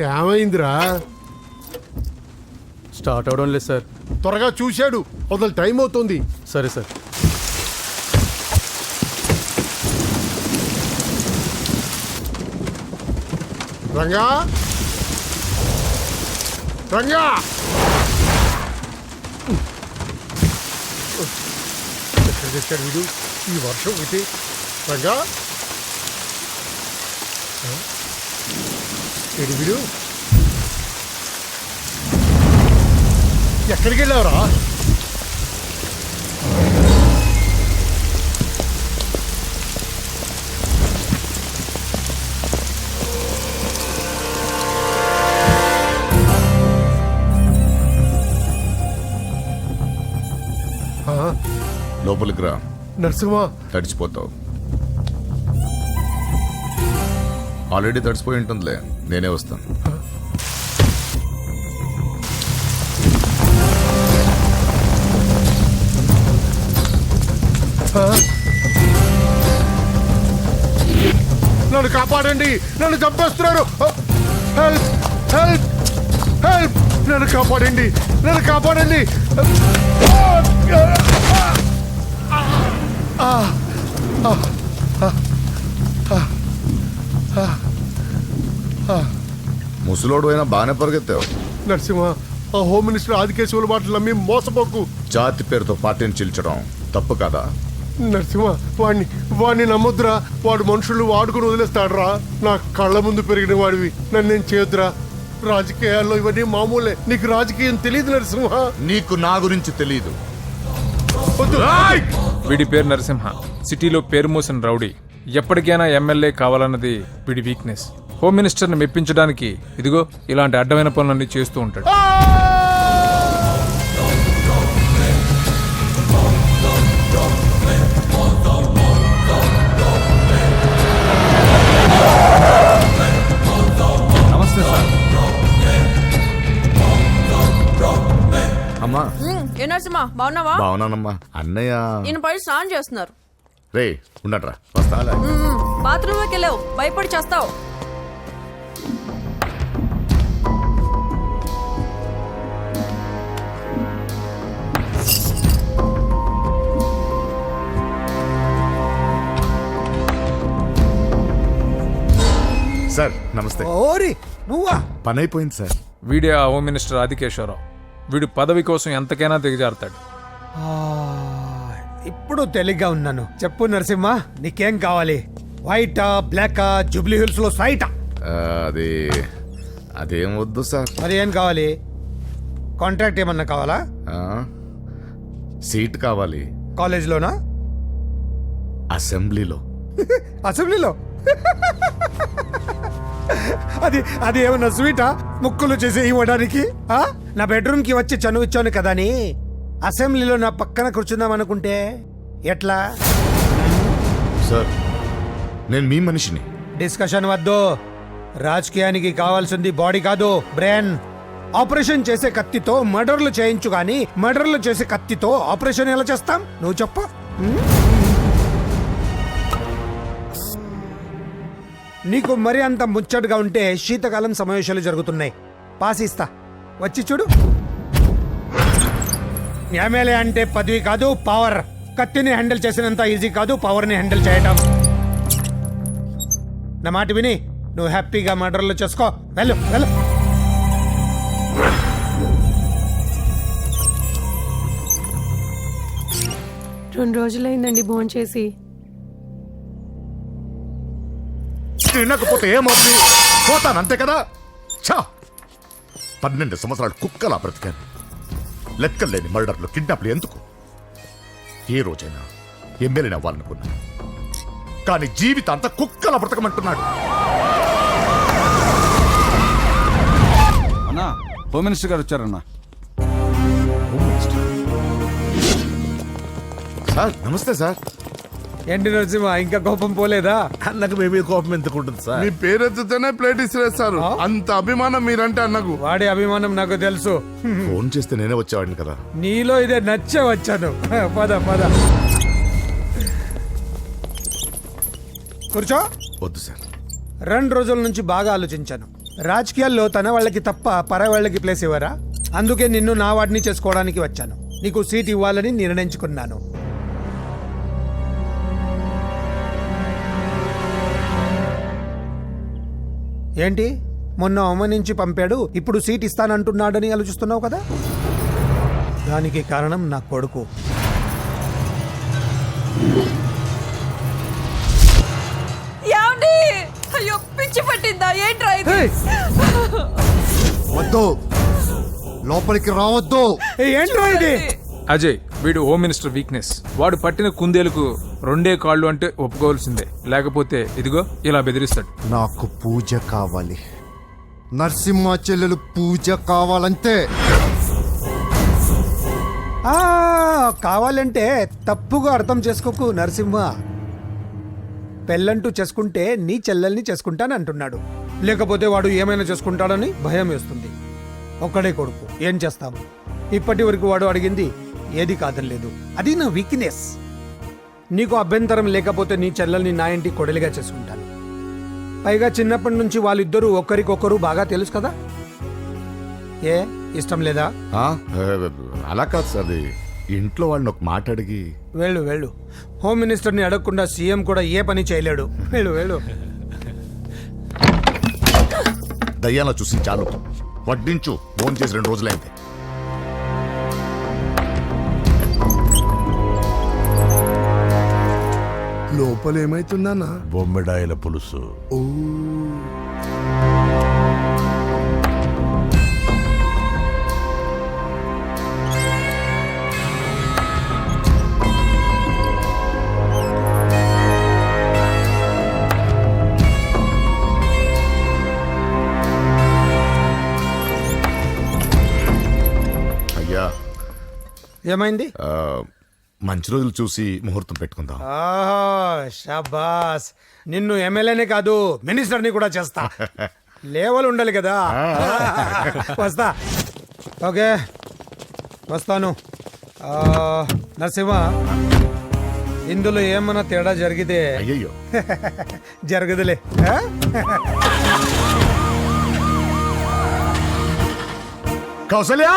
ఏమైందిరా? స్టార్ట్ అవడం లేదు సార్. త్వరగా చూశాడు, వదలు, టైం అవుతుంది. సరే సార్. రంగా, రంగా, ఎక్కడ తెచ్చాడు వీడు ఈ వర్షం ఒకటి? రంగా, ఏడు వీడు, ఎక్కడికి వెళ్ళావురా? లోపలికి రా. నరసింహ, తడిచిపోతావు. ఆల్రెడీ తడిసిపోయి ఉంటుందిలే, నేనే వస్తాను. నన్ను కాపాడండి, నన్ను చంపేస్తున్నారు. హెల్ప్, హెల్ప్, హెల్ప్, నన్ను కాపాడండి, నన్ను కాపాడండి. ముసలోడు అయినా బాగానే పరిగెత్తావు. నరసింహ, ఆ హోమ్ మినిస్టర్ ఆదికేశవుల మాటలు నమ్మి మోసపోకు. జాతి పేరుతో పార్టీని చీల్చడం తప్పు కదా? నరసింహ, వాడిని నమ్మొద్దురా. వాడు మనుషులు వాడుకుని వదిలేస్తాడురా. నా కళ్ళ ముందు పెరిగిన వాడివి, నన్ను నేను చేయొద్దురా. రాజకీయాల్లో ఇవన్నీ మామూలే. నీకు రాజకీయం తెలియదు నరసింహ. నీకు నా గురించి తెలీదు. వీడి పేరు నరసింహ, సిటీలో పేరు మోసిన రౌడీ. ఎప్పటికైనా ఎమ్మెల్యే కావాలన్నది వీడి వీక్నెస్. హోమ్ మినిస్టర్ని మెప్పించడానికి ఇదిగో ఇలాంటి అడ్డమైన పనులన్నీ చేస్తూ ఉంటాడు. నమస్తే సార్. అమ్మా. ఏ నరసింహ, బాగున్నావా? బాగున్నానమ్మా. అన్నయ్య నేను పడి స్నానం చేస్తున్నారు. రే ఉండట్రా, వస్తాలే. బాత్రూంలోకి వెళ్ళావు, భయపడి చేస్తావు. సార్ నమస్తే. ఓరి నువ్వా? పని అయిపోయింది సార్. వీడే ఆ హోమ్ మినిస్టర్ ఆదికేశ్వరరావు. వీడు పదవి కోసం ఎంతకైనా దిగజారుతాడు. ఇప్పుడు తెలిగ్గా ఉన్నాను. చెప్పు నరసింహ, నీకేం కావాలి? వైటా, బ్లాకా, జూబ్లీ హిల్స్ లో సైటా? అది అదేం వద్దు సార్. మరి ఏం కావాలి? కాంట్రాక్ట్ ఏమన్నా కావాలా? సీట్ కావాలి. కాలేజ్లోనా? అసెంబ్లీలో. అసెంబ్లీలో? అది ఏమన్నా స్వీటా? ముక్కులు చేసి ఇవ్వడానికి? నా బెడ్రూమ్ కి వచ్చి చనువిచ్చాను కదా అని అసెంబ్లీలో నా పక్కన కూర్చుందాం అనుకుంటే ఎట్లా? సార్ నేను మీ మనిషిని. డిస్కషన్ వద్దు. రాజకీయానికి కావాల్సింది బాడీ కాదు, బ్రెయిన్. ఆపరేషన్ చేసే కత్తితో మర్డర్లు చేయించు గాని మర్డర్లు చేసే కత్తితో ఆపరేషన్ ఎలా చేస్తాం? నువ్వు చెప్పు. నీకు మరి అంత ముచ్చటగా ఉంటే శీతకాలం సమావేశాలు జరుగుతున్నాయి, పాసిస్తా, వచ్చి చూడు. ఎమ్మెల్యే అంటే పదవి కాదు, పవర్. కత్తిని హ్యాండిల్ చేసినంత ఈజీ కాదు పవర్ని హ్యాండిల్ చేయటం. నా మాట విని నువ్వు హ్యాపీగా మర్డర్లు చేసుకో. వెళ్ళు వెళ్ళు. రెండు రోజులైందండి భోంచేసి. తినకపోతే ఏమవుతుంది? పోతాను అంతే కదా. 12 సంవత్సరాలు కుక్కలా బ్రతికాను. లెక్కలేని మర్డర్లు, కిడ్నాప్లు ఎందుకు? ఏ రోజైనా ఎమ్మెల్యేని అవ్వాలనుకున్నా, కానీ జీవితాంతా కుక్కలా బ్రతకమంటున్నాడు. అన్నా, హోమ్ మినిస్టర్ గారు వచ్చారన్నా. సార్ నమస్తే సార్. ఏంటి నరసింహ, ఇంకా కోపం పోలేదా? అన్నకు మేబీ కోపం ఎందుకుంటుంది సార్? మీ పేరు ఎత్తుతేనే ప్లేట్ ఇసిరేస్తారు. అంత అభిమానం మీరంటే అన్నకు. వాడి అభిమానం నాకు తెలుసు. ఫోన్ చేస్తే నేనే వచ్చేవాడిని కదా. నీలో ఇదే నచ్చే వచ్చాను. పద పద కూర్చో. వద్దు సార్. 2 రోజుల నుంచి బాగా ఆలోచించాను. రాజకీయాల్లో తన వాళ్ళకి తప్ప పర వాళ్ళకి ప్లేస్ ఇవ్వరా? అందుకే నిన్ను నా వాడిని చేసుకోవడానికి వచ్చాను. నీకు సీట్ ఇవ్వాలని నిర్ణయించుకున్నాను. ఏంటి మొన్న అవమానించి పంపాడు, ఇప్పుడు సీట్ ఇస్తానంటున్నాడని ఆలోచిస్తున్నావు కదా? దానికి కారణం నా కొడుకు. ఏమండి? అయ్యో పిచ్చి పట్టిందా ఏంట్రా ఇది? వద్దు, లోపలికి రావద్దు. ఏంట్రా ఇది? అజయ్, వీడు హోమ్ మినిస్టర్ వీక్నెస్. వాడు పట్టిన కుందేలకు 2 కాళ్ళు అంటే ఒప్పుకోవాల్సిందే, లేకపోతే ఇదిగో ఇలా బెదిరిస్తాడు. నాకు పూజ కావాలి, నరసింహ చెల్లెలు పూజ కావాలంతే. ఆ, కావాలంటే తప్పుగా అర్థం చేసుకోకు నరసింహ. పెళ్ళంటూ చేసుకుంటే నీ చెల్లెల్ని చేసుకుంటాను అంటున్నాడు. లేకపోతే వాడు ఏమైనా చేసుకుంటాడని భయం వేస్తుంది. ఒక్కడే కొడుకు, ఏం చేస్తాము? ఇప్పటి వరకు వాడు అడిగింది ఏది కాదనలేదు. అది నా వీక్నెస్. నీకు అభ్యంతరం లేకపోతే నీ చెల్లెల్ని నా ఇంటి కొడలిగా చేసుకుంటాను. పైగా చిన్నప్పటి నుంచి వాళ్ళిద్దరూ ఒకరికొకరు బాగా తెలుసు కదా. ఏ ఇష్టం లేదా? ఆ, అలా కాదు సార్, అది ఇంట్లో వాళ్ళని ఒక మాట అడిగి. వెళ్ళు వెళ్ళు. హోమ్ మినిస్టర్ని అడగకుండా సీఎం కూడా ఏ పని చేయలేడు. వెళ్ళు వెళ్ళు. దయ్యాలో చూసి చాలు, వడ్డించు. ఫోన్ చేసి 2 రోజులైంది. లోపల ఏమైతుందన్నా? బొమ్మిడాయల పులుసు. అయ్యా, ఏమైంది? మంచి రోజులు చూసి ముహూర్తం పెట్టుకుందాం. షాబాస్. నిన్ను ఎమ్మెల్యేనే కాదు మినిస్టర్ని కూడా చేస్తా. లేవల్ ఉండాలి కదా. వస్తా. ఓకే వస్తాను. నరసింహ, ఇందులో ఏమన్నా తేడా జరిగితే అయ్యయ్యో, జరగదులే. కౌసల్యా,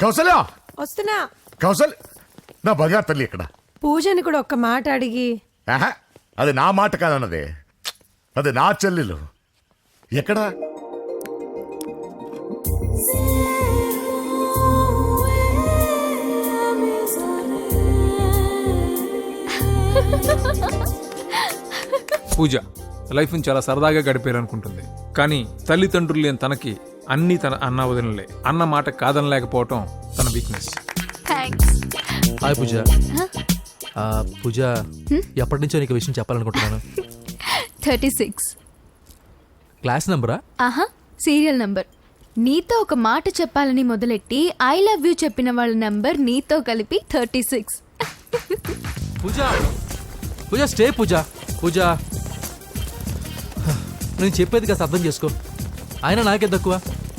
కౌసల్యా, వస్తున్నా. కౌసల్, నా బంగారు తల్లి ఇక్కడ. పూజని కూడా ఒక్క మాట అడిగి. ఆహా, అది నా మాట కాదన్నదే, అది నా చెల్లెలు. ఎక్కడా? పూజ లైఫ్ని చాలా సరదాగా గడిపారనుకుంటుంది, కానీ తల్లిదండ్రులు లేని తనకి అన్నీ తన అన్న వదినలే. అన్న మాట కాదనలేకపోవటం తన వీక్నెస్. హాయ్ పూజ. పూజ, ఎప్పటి నుంచో నీకు విషయం చెప్పాలనుకుంటున్నాను. 36. క్లాస్ నెంబరా? ఆహా, సీరియల్ నంబర్. నీతో ఒక మాట చెప్పాలని మొదలెట్టి ఐ లవ్ యూ చెప్పిన వాళ్ళ నంబర్ నీతో కలిపి 36. పూజ, పూజ స్టే. పూజ, పూజ నేను చెప్పేది కాస్త అర్థం చేసుకో. ఆయన నాకే తక్కువ,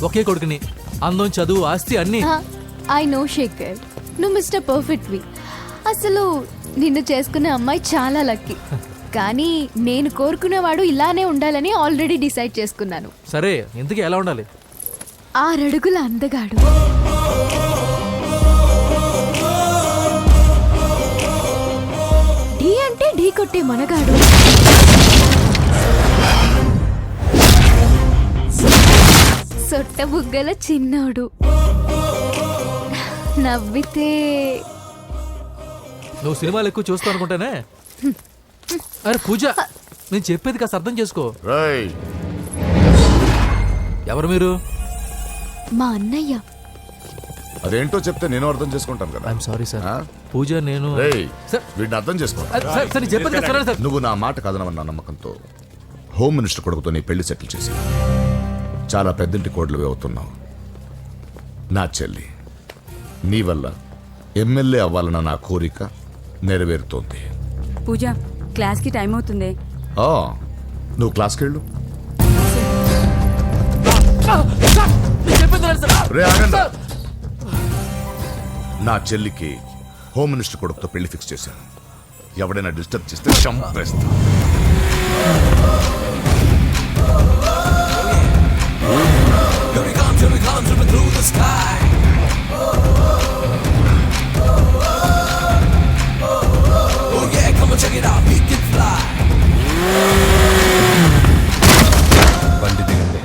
ఒకే కొడుకుని. అందం, చదువు, ఆస్తి అన్నీ. ఐ నో శేఖర్, నువ్వు మిస్టర్ పర్ఫెక్ట్ వి. అసలు నిన్ను చేసుకునే అమ్మాయి చాలా లక్కీ. కానీ నేను కోరుకునేవాడు ఇలానే ఉండాలని ఆల్రెడీ డిసైడ్ చేసుకున్నాను. సరే, ఇంతకీ ఎలా ఉండాలి? 6 అడుగుల అందగాడు, ఢీ అంటే ఢీ కొట్టే మనగాడు, సొట్ట బుగ్గల చిన్నోడు, నవ్వితే నువ్వు సినిమాలు ఎక్కువ చూస్తావు అనుకుంటానే. అరే పూజ, నేను చెప్పేది కాస్త అర్థం చేసుకో. రేయ్, ఎవరు మీరు? మా అన్నయ్య. అదేంటో చెప్తే నేను అర్థం చేసుకుంటాను కదా. I'm sorry sir. ఆ? పూజ, నేను రేయ్, సార్, వీడిని అర్థం చేసుకో. సార్, సార్, నేను చెప్పేది కాస్త వినండి సార్. నువ్వు నా మాట కాదనవన్న నమ్మకంతో హోమ్ మినిస్టర్ కొడుకుతో నీ పెళ్లి సెటిల్ చేసి చాలా పెద్దింటి కోడలు అవుతున్నావు. నా చెల్లి, నీ వల్ల ఎమ్మెల్యే అవ్వాలన్న నా కోరిక నెరవేరుతోంది. పూజ, క్లాస్ కి టైం అవుతుంది. నువ్వు క్లాస్కి వెళ్ళు. నేను చెప్పేది వినండి సార్. రే, ఆగండి. నా చెల్లికి హోమ్ మినిస్టర్ కొడుకుతో పెళ్లి ఫిక్స్ చేశాను. ఎవడైనా డిస్టర్బ్ చేస్తే చంపేస్తా. బండి దిగండి.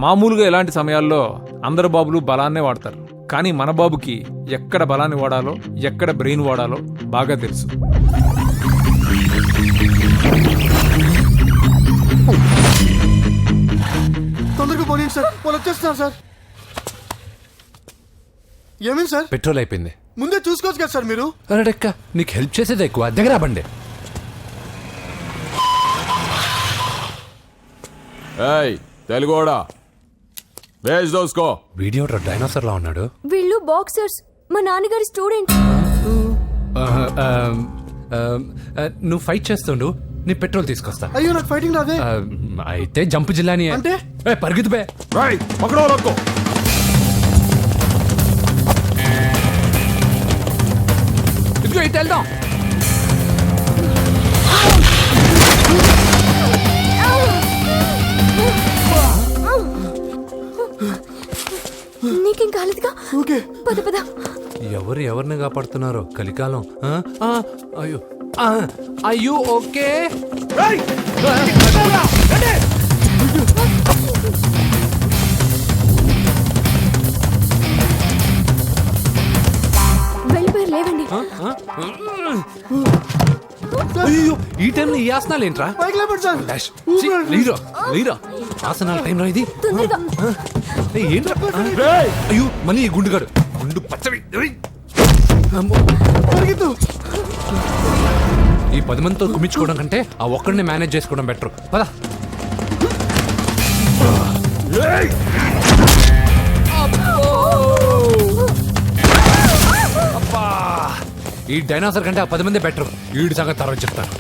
మామూలుగా ఇలాంటి సమయాల్లో అందరు బాబులు బలాన్నే వాడతారు, కానీ మన బాబుకి ఎక్కడ బలాన్ని వాడాలో ఎక్కడ బ్రెయిన్ వాడాలో బాగా తెలుసు. తొందరగా పోనీ సార్, వాళ్ళు వచ్చేస్తున్నారు సార్. ఏమేమి సార్? పెట్రోల్ అయిపోయింది. ముందే చూసుకోవచ్చు కదా సార్ మీరు. అరెడెక్క, నీకు హెల్ప్ చేసేది ఎక్కువ, దగ్గర బండి. తెలుగోడా వేజ్ దోసుకో. వీడియో డైనోసర్ లా ఉన్నాడు. వీళ్ళు బాక్సర్స్, మా నాన్నగారి స్టూడెంట్. నువ్వు ఫైట్ చేస్తుండు, నీ పెట్రోల్ తీసుకొస్తా. అయ్యో నాకు ఫైటింగ్ రాదే. అయితే జంప్ జిల్లాని అంటే పరిగెత్తు బే. ఇదిగో ఇటు వెళ్దాం. నీకేం కాలేదుగా? ఓకే పద పద. ఎవరు ఎవరిని కాపాడుతున్నారో కలికాలం. అయ్యో అయ్యో ఓకే. వెళ్ళిపోయారు, లేవండి. అయ్యో ఈ టైంలో ఈ ఆసనాలు ఏంట్రా? పైకి లేపండి సార్. లేరా లేరా ఆసనాల టైంలో ఇది తొందరగా. ఏంట్రా? అయ్యో మళ్ళీ ఈ గుండుగాడు గుండు పచ్చవి. పరిగెత్తు. ఈ 10 మందితో కుమ్మించుకోవడం కంటే ఆ ఒక్కడిని మేనేజ్ చేసుకోవడం బెటర్. పద. అబ్బా, ఈ డైనోసర్ కంటే ఆ 10 మంది బెటర్. వీడి సంగతి తర్వాత చెప్తాను.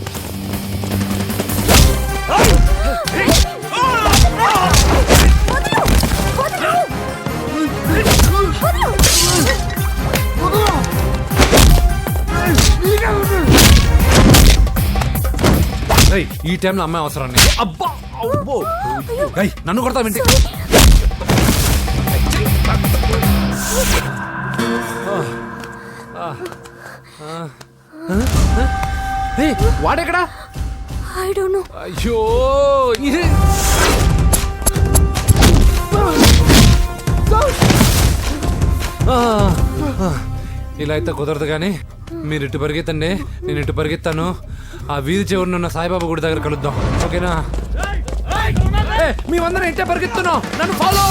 ఈ టైంలో అమ్మాయి అవసరం. అబ్బా అబ్బో, నన్ను కొడతావేంటి? వాడెక్కడా? I don't know. అయ్యో ఇది ఇలా అయితే కుదరదు. కానీ మీరు ఇటు పరిగెత్తండి, నేను ఇటు పరిగెత్తాను. ఆ వీధి చివరిన ఉన్న సాయిబాబా గుడి దగ్గర కలుద్దాం, ఓకేనా? మేమందరం ఇంటే పరిగెత్తున్నాం, నన్ను ఫాలో.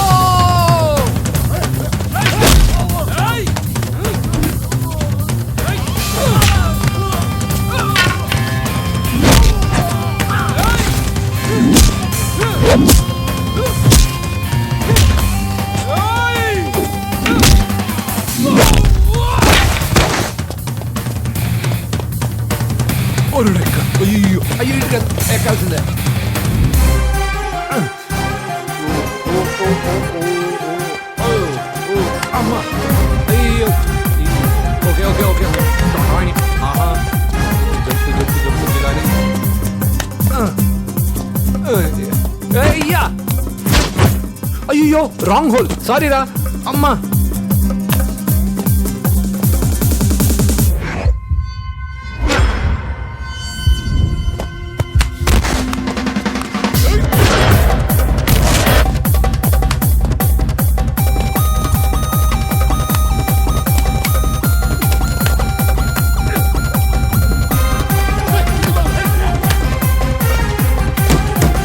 అయ్యో అయ్యో ఎక్కాల్సిందే. అమ్మా అయ్యో. Okay okay okay. Jump jump jump Jilani. అయ్యో రాంగ్ హోల్, సారీ రా అమ్మా.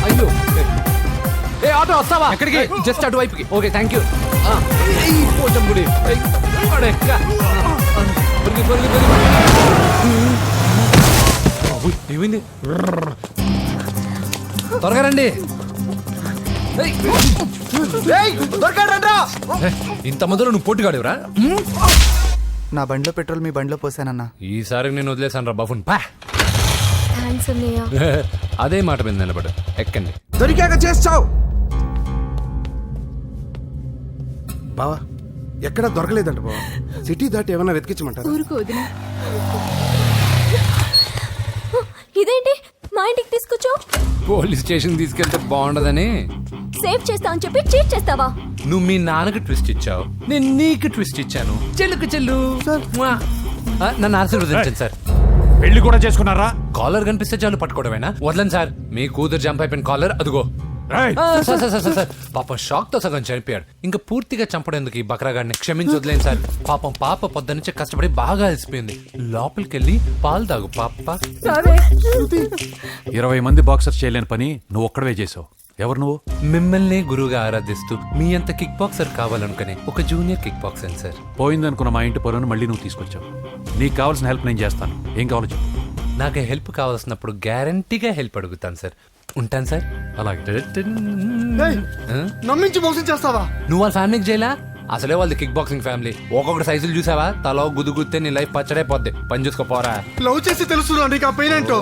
అయ్యో ఏ ఆటో వస్తావా? ఎక్కడికి? జస్ట్ అటువైపుకి. Okay thank you. పోచం గుడి ఏమైంది? త్వరగా రండి. ఇంత మందిలో నువ్వు పోటీగాడేవరా? నా బండిలో పెట్రోల్ మీ బండిలో పోసానన్నా. ఈసారి నేను వదిలేసాను రా బాబున్. పా థ్యాంక్స్ అన్నయ్య. అదే మాట మీద నిలబడు. ఎక్కండి. దొరికాక చేస్తావు బావా. ఎక్కడ దొరకలేదంట బావా. సిటీ దాటి ఏమన్నా వెతికించమంటారా? ఊరుకు వదిన. ఇదేంటి మా ఇంటికి తీసుకొచ్చావు? పోలీస్ స్టేషన్ తీసుకెళ్తే బాగుండదని. సేవ్ చేస్తా అని చెప్పి చీట్ చేస్తావా? నువ్వు మీ నాన్నకి ట్విస్ట్ ఇచ్చావు, నేను నీకు ట్విస్ట్ ఇచ్చాను. చెల్లుకు చెల్లు నన్ను ఆశీర్వదించండి సార్. పెళ్లి కూడా చేసుకున్నారా? కాలర్ కనిపిస్తే చాలు పట్టుకోవడమేనా? వదలండి సార్. మీ కూతురు జంప్ అయిపోయిన కాలర్ అదిగో. సార్ పాపం షాక్ తో సగం చనిపోయాడు. ఇంకా పూర్తిగా చంపడేందుకు ఈ బక్రాగాడిని క్షమించి వదిలేను సార్. పాపం పాప పొద్దున్నుంచి కష్టపడి బాగా అలసిపోయింది. లోపలికెళ్ళి పాలు తాగు పాప. 20 మంది బాక్సర్స్ చేయలేని పని నువ్వు ఒక్కడవే చేసావు. ఎవరు నువ్వు? మిమ్మల్ని గురువుగా ఆరాధిస్తూ మీ అంత కిక్ బాక్సర్ కావాలనుకునే ఒక జూనియర్ కిక్ బాక్సర్ సార్. పోయిందనుకున్న మా ఇంటి పొరను మళ్ళీ నువ్వు తీసుకొచ్చావు. నీకు కావాల్సిన హెల్ప్ నేను చేస్తాను. ఏం కావాలో చెప్పు. నాకు హెల్ప్ కావాల్సినప్పుడు గ్యారంటీగా హెల్ప్ అడుగుతాను సార్. ఉంటాను సార్. అలాగే. నమ్మించి మోసం చేస్తావా? నువ్వు వాళ్ళ ఫ్యామిలీకి చేయలా? అసలే వాళ్ళది కిక్ బాక్సింగ్ ఫ్యామిలీ. ఒక్కొక్కటి సైజులు చూసావా? తల గుద్దుగుద్దే నీ లైఫ్ పచ్చడైపోద్ది. పని చూసుకోపోరా. లవ్ చేసి తెలుసు నీకు ఆ పెయిన్ ఏంటో.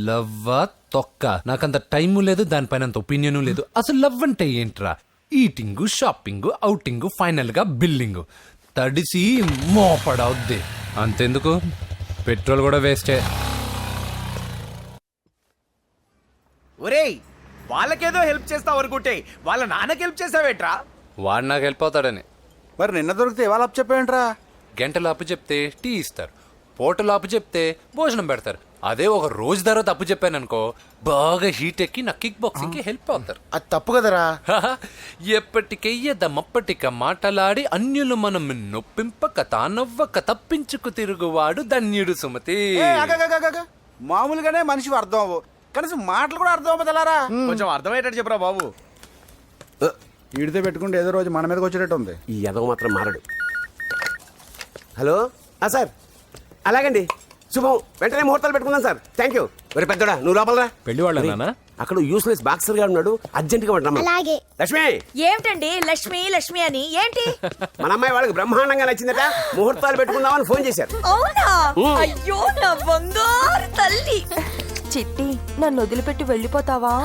లవ్వా తొక్క. నాకంత టైము లేదు, దానిపైన అంత ఒపీనియన్ లేదు. అసలు లవ్ అంటే ఏంట్రా? ఈటింగ్, షాపింగ్, అవుటింగ్, ఫైనల్ గా బిల్డింగ్. తడిసి మోపడవుద్ది. అంతెందుకు, పెట్రోల్ కూడా వేస్టే. ఒరేయ్, వాళ్ళకేదో హెల్ప్ చేస్తావు అనుకుంటే వాళ్ళ నాన్నకి హెల్ప్ చేసావేట్రా? వాడు నాకు హెల్ప్ అవుతాడని. మరి నిన్న దొరికితే వాళ్ళ అప్పు చెప్పేంట్రా? గంటలు అప్పు చెప్తే టీ ఇస్తారు, పూటలు అప్పు చెప్తే భోజనం పెడతారు. అదే ఒక రోజు తర్వాత అప్పు చెప్పాను అనుకో, బాగా హీట్ ఎక్కి నా కిక్ బాక్సింగ్ కి హెల్ప్ అవుతారు. అది తప్పు కదరా. ఎప్పటికెయ్యదమప్పటిక మాటలాడి అన్యులు మనం నొప్పింపక తానవ్వక తప్పించుకు తిరుగువాడు ధన్యుడు సుమతి. మామూలుగానే మనిషి అర్థం అవ్వు, కనీసం మాటలు కూడా అర్థం అవ్వదలారా. కొంచెం అర్థమయ్యేటట్టు చెప్పరా బాబు. ఈడితే పెట్టుకుంటే ఏదో రోజు మన మీదకి వచ్చేటట్టు ఉంది. ఈ ఎదవ మాత్రం మారడు. హలో సార్, అలాగండి, శుభం. వెంటనే ముహూర్తాలు పెట్టుకుందాం సార్. Thank you. మరి పెద్దోడా నువ్వు లోపలరా. పెళ్లి వాళ్ళ అక్కడ యూస్లెస్ బాక్సర్ గా ఉన్నాడు, అర్జెంట్ గా ఉంటాం. లక్ష్మి. ఏమిటండి లక్ష్మి లక్ష్మి అని? ఏంటి? మన అమ్మాయి వాళ్ళకి బ్రహ్మాండంగా నచ్చిందట, ముహూర్తాలు పెట్టుకుందామని ఫోన్ చేశారు. అవునా? అయ్యో నా బంగారు తల్లి. చిట్టి, నన్ను వదిలిపెట్టి వెళ్ళిపోతావా?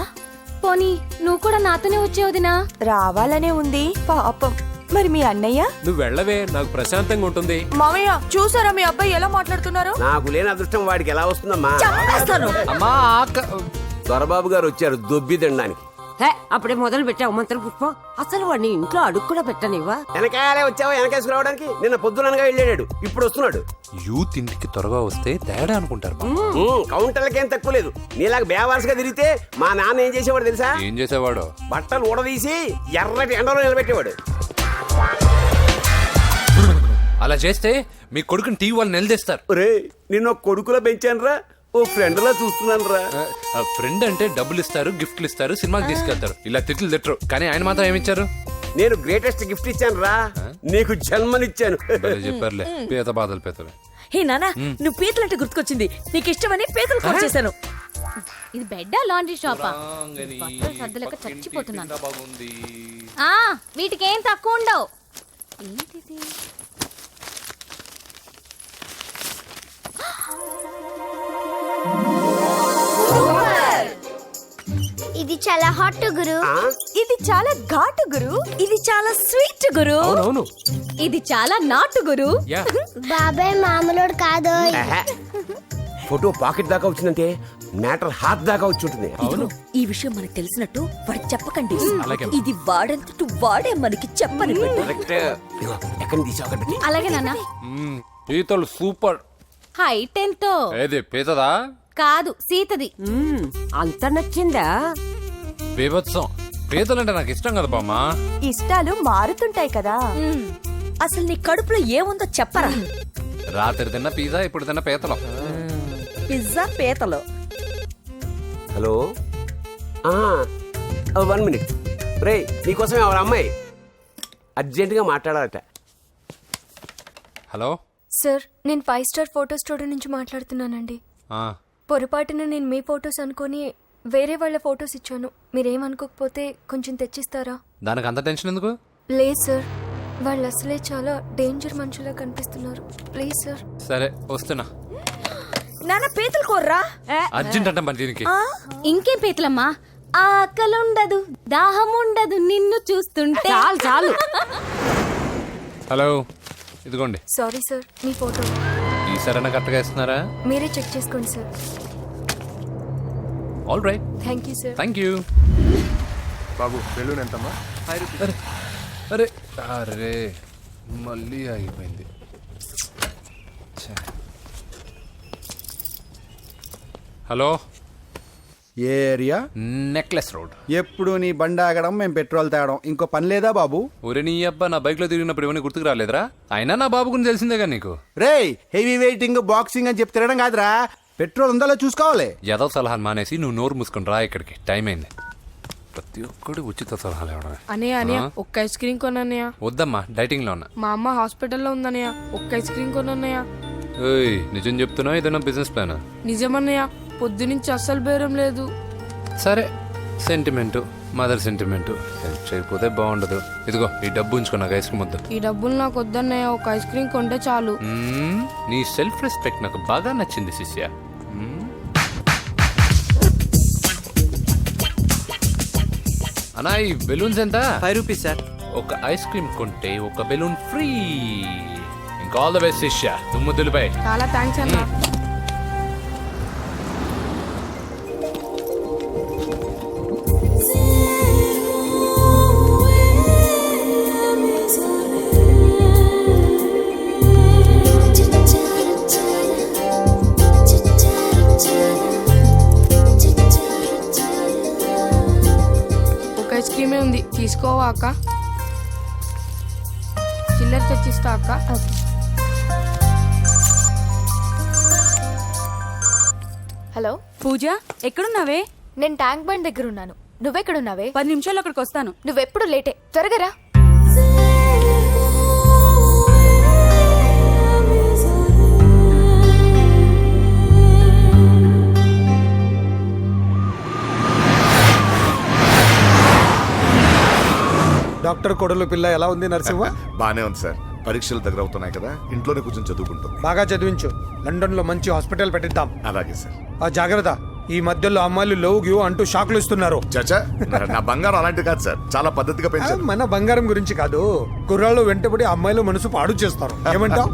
పోనీ నువ్వు కూడా నాతోనే వచ్చేవదినా? రావాలనే ఉంది పాపం. మరి మీ అన్నయ్య? నువ్వు వెళ్ళవే, నాకు ప్రశాంతంగా ఉంటుంది. మామయ్య చూసారా మీ అబ్బాయి ఎలా మాట్లాడుతున్నారు? నాకు లేని అదృష్టం వాడికి ఎలా వస్తుందమ్మా? అమ్మా దొరబాబు గారు వచ్చారు దొబ్బి తినడానికి. అప్పుడే మొదలు పెట్టావు మంత్ర పుష్పం. అసలు వాడిని ఇంట్లో అడుగు కూడా పెట్టనివ్వా? వెనకాలే వచ్చావా? వెనకేసుకురావడానికి నిన్న పొద్దుననగా వెళ్ళాడు, ఇప్పుడు వస్తున్నాడు. యూత్ ఇంటికి త్వరగా వస్తే తేడా అనుకుంటారు. కౌంటర్లకేం తక్కువ లేదు. నీలాగా బేవారసుగా తిరిగితే మా నాన్న ఏం చేసేవాడు తెలుసా? ఏం చేసేవాడు? బట్టలు ఊడదీసి ఎర్రటి ఎండలో నిలబెట్టేవాడు. అలా చేస్తే మీ కొడుకుని టీవీ వాళ్ళు నిలదీస్తారు. రే, నిన్న కొడుకులో పెంచాను రా, ఓ ఫ్రెండ్ లా చూస్తున్నాను రా. ఫ్రెండ్ అంటే డబ్బులు ఇస్తారు, గిఫ్ట్లు ఇస్తారు, సినిమాకి తీసుకెళ్తారు. ఇలా తిట్లు తిట్టరు. కానీ ఆయన మాత్రం ఏమిచ్చారు? నేను గ్రేటెస్ట్ గిఫ్ట్ ఇచ్చాను రా, నీకు జన్మనిచ్చాను. చెప్పారులే, పీత బాధలు పీతలు. హే నానా, నువ్వు పీతలంటే గుర్తుకొచ్చింది. నీకు ఇష్టమని పీతలు కాల్ చేశాను. ఇది బెడ్డా లాండ్రీ షాపా? సర్దులేక చచ్చిపోతున్నాను. వీటికి ఏం తక్కువ ఉండవు. ఏంటిది? ఇది చాలా హాట్ గురు. ఇది చాలా ఘాటు గురు. ఇది చాలా స్వీట్ గురు. అవునవును. ఇది చాలా నాటు గురు. బాబాయ్ మామూలుడు కాదు. ఫోటో పాకెట్ దాకా వచ్చిందంటే మ్యాటర్ హాత్ దాకా వచ్చి ఉంటుంది. ఈ విషయం మనకు తెలిసినట్టు వాడికి చెప్పకండి. అలాగే. ఇది వాడంతటూ వాడే మనకి చెప్పని కరెక్ట్. ఇదిగో, ఎక్కడి నుంచి తీసావు? అలాగే నాన్న. పీతలు సూపర్. హైట్ ఎంతో ఏది పీతదా? కాదు సీతది. అంత నచ్చిందా? బీభత్సం. పీతలంటే నాకు ఇష్టం కదా బామ్మ. ఇష్టాలు మారుతుంటాయి కదా. అసలు నీ కడుపులో ఏముందో చెప్పరా. రాత్రి తిన్న పిజ్జా, ఇప్పుడు తిన్న పీతలు. పిజ్జా పీతలు. Hello 1 minute. రే నీకోసమే ఎవరు అమ్మాయి అర్జెంటుగా మాట్లాడాలట. హలో సార్, నేను 5 స్టార్ ఫోటో స్టూడియో నుంచి మాట్లాడుతున్నానండి. పొరపాటున నేను మీ ఫొటోస్ అనుకొని వేరే వాళ్ళ ఫొటోస్ ఇచ్చాను. మీరేమనుకోకపోతే కొంచెం తెచ్చిస్తారా? దానికి అంత టెన్షన్ ఎందుకు? లేదు సార్, వాళ్ళు అసలే చాలా డేంజర్ మనుషులా కనిపిస్తున్నారు. Please sir. సరే వస్తున్నా. నాన్న పీతలు కోర్రా. అర్జెంట్ అంట మరి దీనికి. ఇంకేం పీతలమ్మా, ఆకలుండదు దాహం ఉండదు నిన్ను చూస్తుంటే. చాలు చాలు. హలో ఇదిగోండి. సారీ సార్, మీ ఫోటో. ఈసారైనా కరెక్ట్గా ఇస్తున్నారా? మీరే చెక్ చేసుకోండి sir. All right. Thank you sir. Thank you. Babu balloon ఎంతమ్మా? అరే అరే మళ్ళీ ఆగిపోయింది. హలో, ఏ ఏరియా? Necklace road. ఎప్పుడు నీ బండి ఆగడం, మేము పెట్రోల్ తేవడం, ఇంకో పని లేదా బాబు? ఒరే నీ అబ్బా, నా బైక్ లో తిరిగినప్పుడు ఇవన్నీ గుర్తుకు రాలేదురా? అయినా నా బాబు గురించి తెలిసిందేగా నీకు. రే హెవీ వెయిటింగ్ బాక్సింగ్ అని చెప్పి తిరగడం కాదురా, పెట్రోల్ ఉందో చూసుకోవాలి. ఏదో సలహాలు మానేసి నువ్వు నోరు మూసుకుని రా ఇక్కడికి. టైం అయింది. ప్రతి ఒక్కడు ఉచిత సలహాలు ఇవ్వడమే. అన్నయ్య ఒక్క ఐస్ క్రీమ్ కొనన్నయ్య. వద్దమ్మా, డైటింగ్ లో ఉన్నా. మా అమ్మ హాస్పిటల్లో ఉందన్నయ్య, ఒక్క ఐస్ క్రీమ్ కొనన్నయ్య. ఏయ్ నిజం చెప్తున్నా, ఏదైనా బిజినెస్ ప్లానా? నిజమన్నయ్య, పొద్దునుంచి అస్సలు బేరం లేదు. సరే, సెంటిమెంటు, మదర్ సెంటిమెంటు. హెల్ప్ చేయకపోతే బాగుండదు. ఇదిగో ఈ డబ్బు ఉంచుకో, నాకు ఐస్ క్రీమ్ వద్దు. ఈ డబ్బులు నాకు వద్దన్నయ్య, ఒక ఐస్ క్రీమ్ కొంటే చాలు. నీ సెల్ఫ్ రెస్పెక్ట్ నాకు బాగా నచ్చింది శిష్య. అన్నా ఈ బెలూన్స్ ఎంత? 5 రూపీస్ సార్. ఒక ఐస్ క్రీమ్ కొంటే ఒక బెలూన్ ఫ్రీ. ఇంకా ఆల్ ద బెస్ట్ శిష్య, దుమ్ము దులిపై. చాలా థ్యాంక్స్ అన్న. ఐస్ క్రీమే ఉంది, తీసుకోవా అక్క? చిల్లర తెచ్చిస్తా అక్క. హలో పూజ, ఎక్కడున్నావే? నేను ట్యాంక్ బండ్ దగ్గర ఉన్నాను. నువ్వెక్కడున్నావే? 10 నిమిషాలు అక్కడికి వస్తాను. నువ్వెప్పుడు లేటే, త్వరగా రా. డాక్టర్ కొడలు పిల్ల ఎలా ఉంది నరసింహ? బానే ఉంది సార్. పరీక్షలు దగ్గర అవుతున్నాయి కదా, ఇంట్లోనే కూర్చొని చదువుకుంటాం. బాగా చదివించు. లండన్ లో మంచి హాస్పిటల్ పెట్టిద్దాం. అలాగే సార్. ఆ జాగ్రత్త, ఈ మధ్యలో అమ్మాయిలు లవ్ గివ్ అంటూ షాక్లు ఇస్తున్నారు. చచ్చా, నా బంగారం అలాంటి కాదు సార్, చాలా పద్ధతిగా పెంచారు. మన బంగారం గురించి కాదు, కుర్రాళ్ళు వెంటబడి అమ్మాయిలు మనసు పాడు చేస్తారు. ఏమంటావు?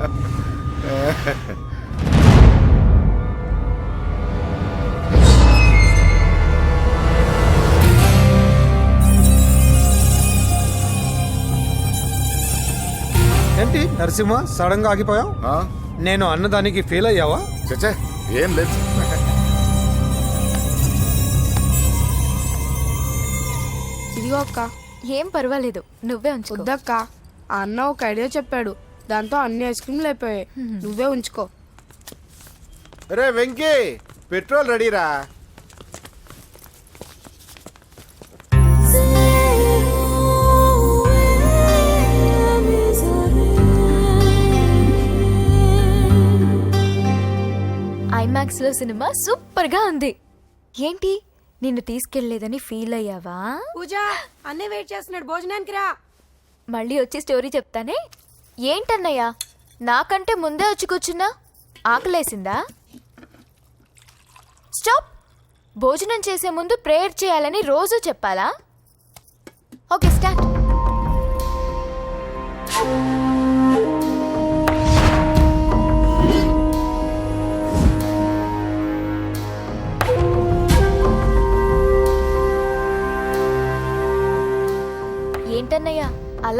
ఏంటి నరసింహ, సడన్ గా ఆగిపోయావు? నేను అన్నదానికి ఫీల్ అయ్యావా? చచ్చా, ఏం లేదు. ఇదిగో అక్క. ఏం పర్వాలేదు, నువ్వే ఉంచుకో. వద్దక్క, ఆ అన్న ఒక ఐడియా చెప్పాడు, దాంతో అన్ని ఐస్ క్రీమ్లు అయిపోయాయి. నువ్వే ఉంచుకో. రే వెంకీ, పెట్రోల్ రెడీరా. ఐమాక్స్ లో సినిమా సూపర్ గా ఉంది. ఏంటి, నిన్ను తీసుకెళ్లేదని ఫీల్ అయ్యావా? పూజ, అన్నీ వెయిట్ చేస్తున్నాడు, భోజనానికి రా. మళ్ళీ వచ్చి స్టోరీ చెప్తానే. ఏంటన్నయ్యా, నాకంటే ముందే వచ్చి కూర్చున్నా? ఆకలేసిందా? స్టాప్. భోజనం చేసే ముందు ప్రేయర్ చేయాలని రోజు చెప్పాలా? Okay, start.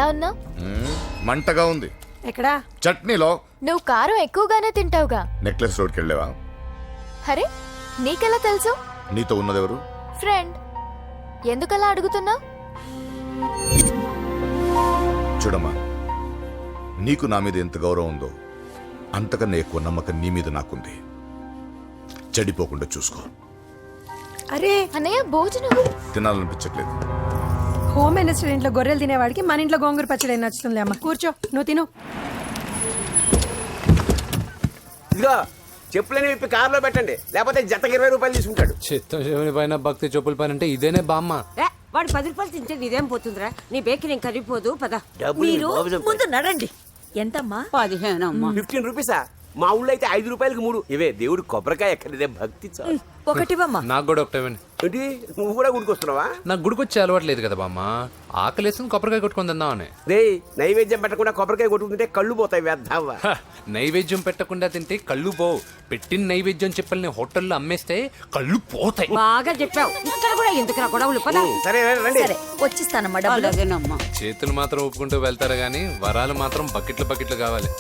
ఎలా ఉన్నావు? మంటగా ఉంది. ఎక్కడా? చట్నీలో. నువ్వు కారం ఎక్కువగానే తింటావుగా. నెక్లెస్ రోడ్కి వెళ్ళావా? అరే నీకెలా తెలుసు? నీతో ఉన్నదెవరు? ఫ్రెండ్. ఎందుకలా అడుగుతున్నావు? చూడమ్మా, నీకు నా మీద ఎంత గౌరవం ఉందో అంతకన్నా ఎక్కువ నమ్మకం నీ మీద నాకుంది. చెడిపోకుండా చూసుకో. అరే అన్నయ్య భోజనం తినాలనిపించట్లేదు. హోమ్ మినిస్టర్ ఇంట్లో గొర్రెలు తినేవాడికి మన ఇంట్లో గోంగూర పచ్చడి నచ్చుతుంది అమ్మ. కూర్చో, నువ్వు తిను. ఇదిగో చెప్పులని విప్పి కారులో పెట్టండి, లేకపోతే జతకి 20 రూపాయలు తీసుకుంటాడు. చిత్తం శివుని పైన భక్తి చెప్పుల పైన అంటే ఇదేనే బామ్మ. వాడు 10 రూపాయలు తింటే నీదేం పోతుందిరా? నీ బేకి నేను కరిగిపోదు. పద. మీరు ముందు నడండి. ఎంతమ్మా? 15 అమ్మా. 15 రూపీసా? మా ఊళ్ళో అయితే 5 రూపాయలకి 3. ఇవే దేవుడు కొబ్బరికాయ ఎక్కడిదే భక్తి చాలు. ఒకటివమ్మా. నాకు కూడా ఒకటేమండి. ఏంటి నువ్వు కూడా గుడికొస్తున్నావా? నాకు గుడికొచ్చే అలవాటు లేదు కదా బామ్మ. ఆకలేసుకుని కొబ్బరికాయ కొట్టుకొని తిందామని. రే నైవేద్యం పెట్టకుండా కొబ్బరికాయ కొట్టుకుంటే కళ్ళు పోతాయి వ్యర్థావా. నైవేద్యం పెట్టకుండా తింటే కళ్ళు పోవు. పెట్టిన నైవేద్యం చెప్పల్ని హోటల్లో అమ్మేస్తే కళ్ళు పోతాయి. బాగా చెప్పావు. ఇక్కడ కూడా ఎందుకురా గొడవలు? పద. సరే రండి. వచ్చిస్తానమ్మా డబ్బులు. అదేనమ్మా. చేతులు మాత్రం ఒప్పుకుంటూ వెళ్తారు గానీ వరాలు మాత్రం బకెట్లు కావాలి.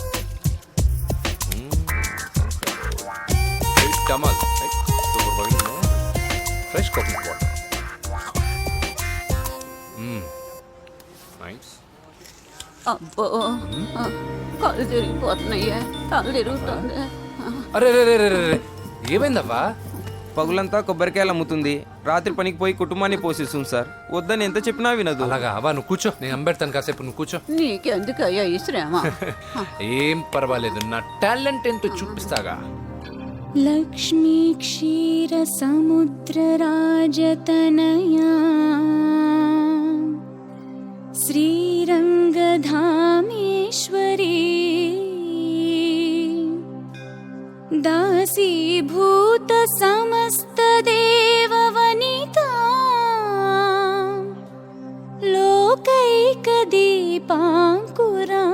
టమాల్ ఫ్రెష్ కోకోనట్ వాటర్. నైస్. అబ్బో కళ్ళు తిరిగిపోతున్నాయ్యా. కళ్ళు తిరుగుతుంది. అరే ఏమైందవ్వా? పగులంతా కొబ్బరికాయలు అమ్ముతుంది. రాత్రి పనికి పోయి కుటుంబాన్ని పోషిస్తుంది సార్. వద్దని ఎంత చెప్పినా వినదు. అలాగా అవ్వా, నువ్వు కూర్చో, నేను అంబెడతాను కాసేపు. నువ్వు కూర్చో. నీకెందుకయ్యా ఈ శ్రమ? ఏం పర్వాలేదు, నా టాలెంట్ ఏంటో చూపిస్తాగా. లక్ష్మీ క్షీర సముద్ర రాజతనయా శ్రీరంగధామేశ్వరీ దాసీభూత సమస్త దేవవనితా లోకైక దీపాంకురా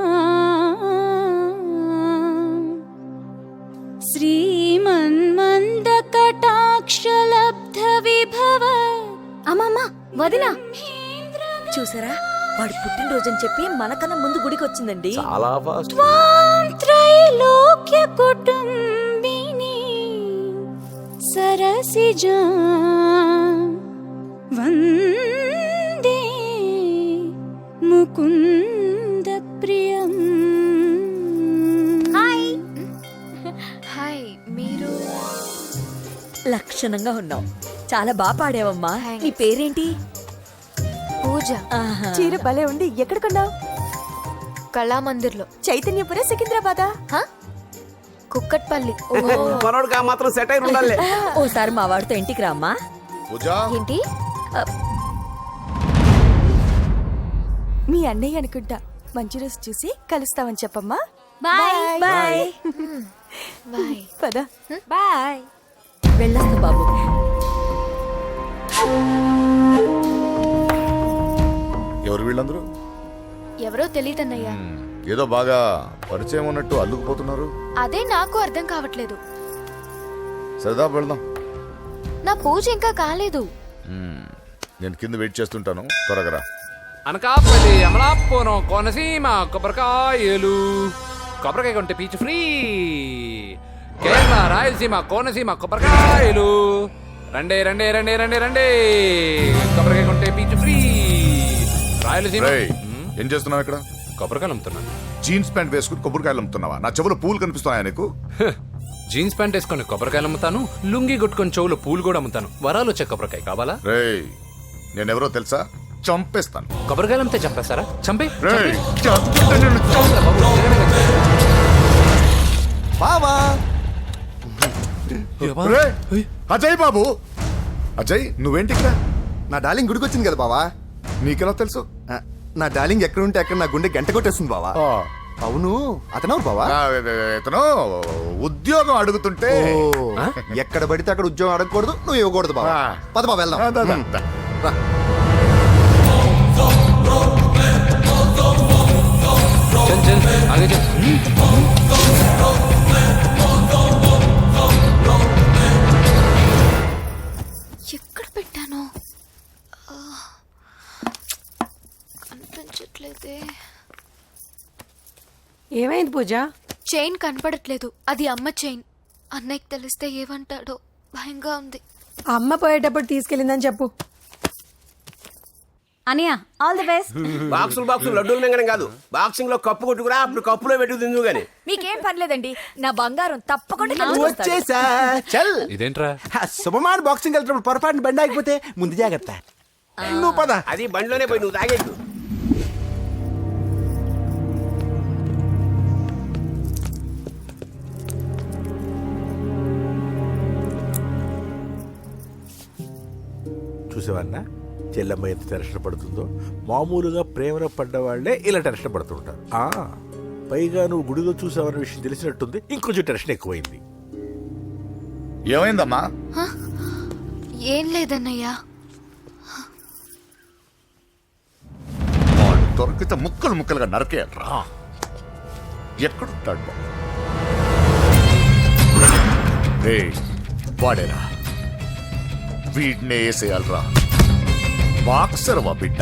శ్రీమన్మంద కటాక్షలబ్ధ విభవ. అమ్మమ్మ వదినా చూసారా, వాడు పుట్టినరోజని చెప్పి మనకన్నా ముందు గుడికి వచ్చిందండి. చాలా ఫాస్ట్. త్రైలోక్య కుటుంబిని సరసిజా వందే ముకుంద ప్రియం. హాయ్. హాయ్. మీరు లక్షణంగా ఉన్నావు. చాలా బాగా పాడావమ్మా. నీ పేరేంటి? పూజ. చీర భలే ఉండి. ఎక్కడ కొన్నావు? కళామందిర్లో. చైతన్యపురం, సికింద్రాబాదా? కుక్కట్పల్లి. మనోడుగా మాత్రం సెటైర్ ఉండాలి. ఓసారి మా వాడితో ఇంటికి రామ్మా. ఏంటి? మీ అన్నయ్య అనుకుంటా. మంచి రోజు చూసి కలుస్తామని చెప్పమ్మా. బాయ్. బాయ్. బాయ్. పద. బాయ్. వెళ్ళొస్తా బాబు. ఎవరు వీళ్ళందరూ? ఎవరో తెలియదన్నయ్యా. ఏదో బాగా పరిచయం ఉన్నట్టు అల్లుకుపోతున్నారు. అదే నాకు అర్థం కావట్లేదు. సరదా వెళ్దాం. నా పూజ ఇంకా కాలేదు. నేను కింద వెయిట్ చేస్తుంటాను, త్వరగా రా. అనకాపల్లి, అమలాపురం, కోనసీమ కొబ్బరికాయలు. కొబ్బరికాయ కొంటే పీచు ఫ్రీ. కేరళ, రాయలసీమ, కోనసీమ కొబ్బరికాయలు. రండి కొబ్బరికాయ కొంటే పీచు ఫ్రీ. రాయలసీమ. ఏం చేస్తున్నావు ఇక్కడ? కొబ్బరికాయలు అమ్ముతున్నాను. జీన్స్ ప్యాంట్ వేసుకుని కొబ్బరికాయలు అమ్ముతున్నావా? నా చెవులు పూలు కనిపిస్తున్నాయా నీకు? జీన్స్ ప్యాంట్ వేసుకొని కొబ్బరికాయలు అమ్ముతాను, లుంగి కొట్టుకొని చెవులు పూలు కూడా అమ్ముతాను. వరాలు వచ్చే కొబ్బరికాయ కావాలా? రేయ్, నేనెవరో తెలుసా? చంపేస్తాను. కొబ్బరికాయలు అమ్మితే చంపేస్తారా? చంపే. అజయ్ బాబు, అజయ్ నువ్వేంటి ఇక్కడ? నా డార్లింగ్ గుడికి వచ్చింది కదా బావా. నీకెలా తెలుసు? నా డార్లింగ్ ఎక్కడ ఉంటే అక్కడ నా గుండె గంట కొట్టేస్తుంది బావా. అవును, అతను బావా? ఇతను ఉద్యోగం అడుగుతుంటే. ఎక్కడ పడితే అక్కడ ఉద్యోగం అడగకూడదు, నువ్వు ఇవ్వకూడదు బావా. పద బావ వెళ్దాం. రా. చల్ ఆగే చల్. ఎక్కడ పెట్టాను? కనిపించట్లేదే. ఏమైంది పూజ? చైన్ కనపడట్లేదు. అది అమ్మ చైన్. అన్నయ్యకి తెలిస్తే ఏమంటాడో భయంగా ఉంది. అమ్మ పోయేటప్పుడు తీసుకెళ్ళిందని చెప్పు. అనియా ఆల్ ది బెస్ట్. బాక్సులు లడ్డూలు మింగడం కాదు, బాక్సింగ్ లో కప్పు కొట్టుకురా, అప్పుడు కప్పులో పెట్టు తిందు గాని. మీకేం పర్లేదండి, నా బంగారం తప్పకుండా వచ్చేసా చల్. ఇదేంట్రా? శుభమాన్ బాక్సింగ్ వెళ్తున్నప్పుడు పొరపాటున బండి ఆగిపోతే ముందు జాగ్రత్త. నువ్వు పద. అది బండిలోనే పోయి నువ్వు తాగేట్టు. చూసేవన్నా చెల్లమ్మ ఎంత టెన్షన్ పడుతుందో. మామూలుగా ప్రేమలో పడ్డవాళ్లే ఇలా టెన్షన్ పడుతుంటారు. పైగా నువ్వు గుడిలో చూసావన్న విషయం తెలిసినట్టుంది, ఇంకొంచెం టెన్షన్ ఎక్కువైంది. ఏమైందమ్మా? ఏం లేదన్నయ్యా. వాడు దొరికితే ముక్కలు ముక్కలుగా నరకేయాలరా. ఎక్కడుంటాడు బాబు? వాడేరా, వీడినే వేసేయాలరా. బాక్సర్ వా బిడ్డ.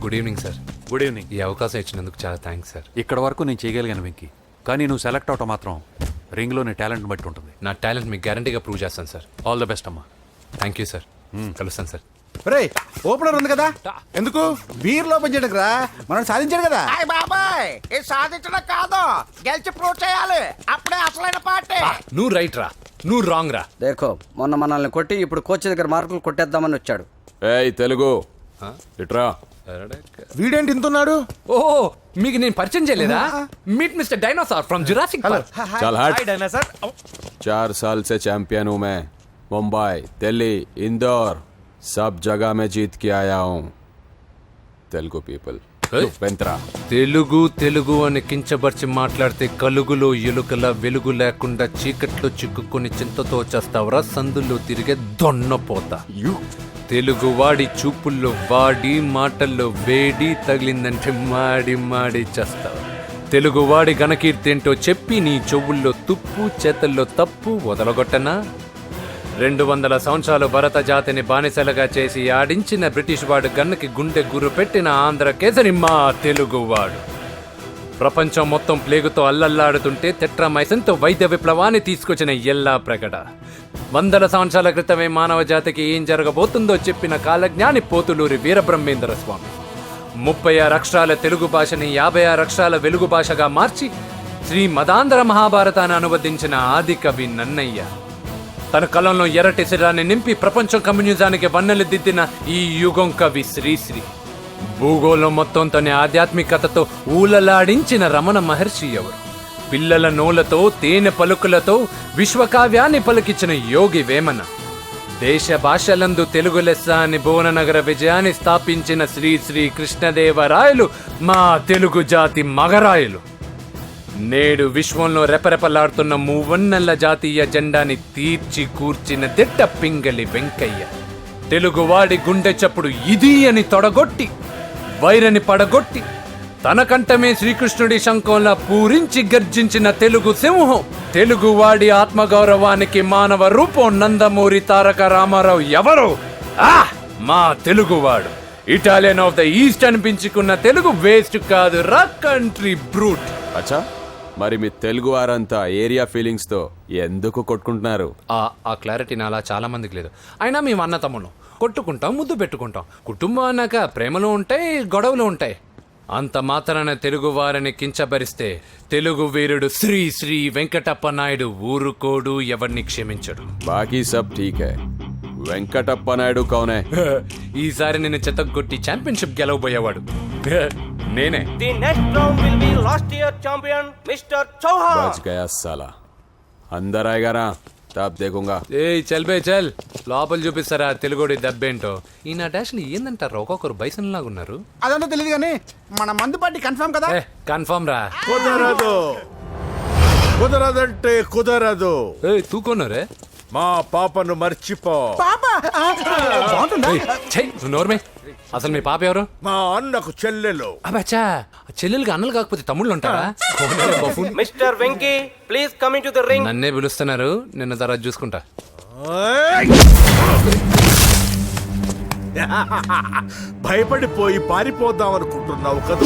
Good evening sir. Good evening. ఈ అవకాశం ఇచ్చినందుకు చాలా థ్యాంక్స్ సార్. ఇక్కడ వరకు నేను చేయగలిగాను వెంకీ, కానీ నువ్వు సెలెక్ట్ అవటం మాత్రం రింగ్లో నీ టాలెంట్ బట్టి ఉంటుంది. నా టాలెంట్ మీకు గ్యారంటీగా ప్రూవ్ చేస్తాను సార్. ఆల్ ద బెస్ట్ అమ్మా. Thank you sir. కలుస్తాను సార్. రే ఓపెనర్ ఉంది కదా, ఎందుకు బీర్ ఓపెన్ చేయడానికి రా, మనం సాధించాడు కదా. బాబాయ్ ఇది సాధించడం కాదు, గెలిచి ప్రూవ్ చేయాలి, అప్పుడే అసలైన పార్టీ. నువ్వు రైట్ రా, నువ్వు రాంగ్ రా. దేఖో మొన్న మనల్ని కొట్టి ఇప్పుడు కోచ్ దగ్గర మార్కులు కొట్టేద్దామని వచ్చాడు. ఏయ్ తెలుగు ఇట్రా. వీడేంటి ఇంతున్నాడు? ఓహో మీకు నేను పరిచయం చేయలేదా? Meet mister dinosaur from Jurassic park. चल हट। 4 साल से चैंपियन हूँ मैं। मुंबई, दिल्ली, इंदौर सब जगह में जीत के आया हूँ। तेलुगु पीपल పెంత్రా. తెలుగు అని కించబర్చి మాట్లాడితే కలుగులో ఎలుకల వెలుగు లేకుండా చీకట్లో చిక్కుకొని చింతతో చేస్తావరా సందుల్లో తిరిగే దొన్నపోతా. తెలుగు వాడి చూపుల్లో వాడి మాటల్లో వేడి తగిలిందంటే మాడి మాడి చేస్తావు. తెలుగు వాడి ఘనకీర్తి ఏంటో చెప్పి నీ చెవుల్లో తుప్పు చేతల్లో తప్పు వదలగొట్టనా? 200 సంవత్సరాలు భరత జాతిని బానిసలుగా చేసి ఆడించిన బ్రిటిష్ వాడు గన్నకి గుండె గుర్రు పెట్టిన ఆంధ్ర కేసరి మా తెలుగువాడు. ప్రపంచం మొత్తం ప్లేగుతో అల్లల్లాడుతుంటే టెట్రామైసిన్తో వైద్య విప్లవాన్ని తీసుకొచ్చిన ఎల్లా ప్రగడ. 100 సంవత్సరాల క్రితమే మానవ జాతికి ఏం జరగబోతుందో చెప్పిన కాలజ్ఞాని పోతులూరి వీరబ్రహ్మేంద్ర స్వామి. 36 అక్షరాల తెలుగు భాషని 56 అక్షరాల వెలుగు భాషగా మార్చి శ్రీ మదాంధ్ర మహాభారతాన్ని అనువదించిన ఆది కవి నన్నయ్య. తన కలంలో ఎర్రటి శిరాన్ని నింపి ప్రపంచం కమ్యూనిజానికి వన్నెలు దిద్దిన ఈ యుగం కవి శ్రీశ్రీ. భూగోళం మొత్తం తన ఆధ్యాత్మికతతో ఊలలాడించిన రమణ మహర్షి ఎవరు? పిల్లల నోలతో తేనె పలుకులతో విశ్వకావ్యాన్ని పలికించిన యోగి వేమన. దేశ భాషలందు తెలుగు లెస్స అని భువననగర విజయాన్ని స్థాపించిన శ్రీ శ్రీ కృష్ణదేవరాయలు మా తెలుగు జాతి మగరాయలు. నేడు విశ్వంలో రెపరెపలాడుతున్న మూవన్నెల జాతీయ జెండాని తీర్చి కూర్చిన దిట్ట పింగళి వెంకయ్య. తెలుగువాడి గుండె చప్పుడు ఇది అని తొడగొట్టి వైరని పడగొట్టి తన కంఠమే శ్రీకృష్ణుడి శంఖంలా పూరించి గర్జించిన తెలుగు సింహం. తెలుగువాడి ఆత్మగౌరవానికి మానవ రూపం నందమూరి తారక రామారావు ఎవరు? మా తెలుగువాడు. ఇటాలియన్ ఆఫ్ ద ఈస్ట్ అనిపించుకున్న తెలుగు వేస్ట్ కాదు రా కంట్రీ బ్రూట్. అచ్చా, మరి మీ తెలుగు వారంతా ఏరియా ఫీలింగ్స్ తో ఎందుకు కొట్టుకుంటున్నారు? ఆ క్లారిటీ నాలా చాలా మందికి లేదు. అయినా మేము అన్న తమ్ముడు కొట్టుకుంటాం, ముద్దు పెట్టుకుంటాం. కుటుంబం అన్నాక ప్రేమలు ఉంటాయి, గొడవలు ఉంటాయి. అంత మాత్రాన తెలుగు వారిని కించబరిస్తే తెలుగు వీరుడు శ్రీ శ్రీ వెంకటప్ప నాయుడు ఊరుకోడు, ఎవరిని క్షమించడు. బాకీ సబ్ ఠీక్ హై. వెంకటప్ప నాయుడు కౌనే? ఈసారి నేను చెత్తగొట్టి ఛాంపియన్షిప్ గెలవబోయేవాడు నేనే. बच गया साला. अंदर आएगा ना तब देखूंगा. చల్ బే చల్, లోపల చూపిస్తారా తెలుగుడి దెబ్బేంటో. ఈ నా డాష్ ఏందంటారు, ఒక్కొక్కరు బైసన్ లాగా ఉన్నారు. అదంతా తెలియదు కానీ మన మందు పార్టీ కన్ఫర్మ్ కదా? కన్ఫర్మ్ రా. కుదరదంటే కుదరదు. తూకొన్నారే మా పాపను మర్చిపో. నోర్మే, అసలు మీ పాప ఎవరు? మా అన్నకు చెల్లెలు. అబ్బచ్చా, చెల్లెలుగా అన్నలు కాకపోతే తమ్ముళ్ళు ఉంటారా? Mister Venky please come in to the ring. నన్నే పిలుస్తున్నారు, నిన్న తర్వాత చూసుకుంటా. భయపడిపోయి పారిపోదాం అనుకుంటున్నావు కదా.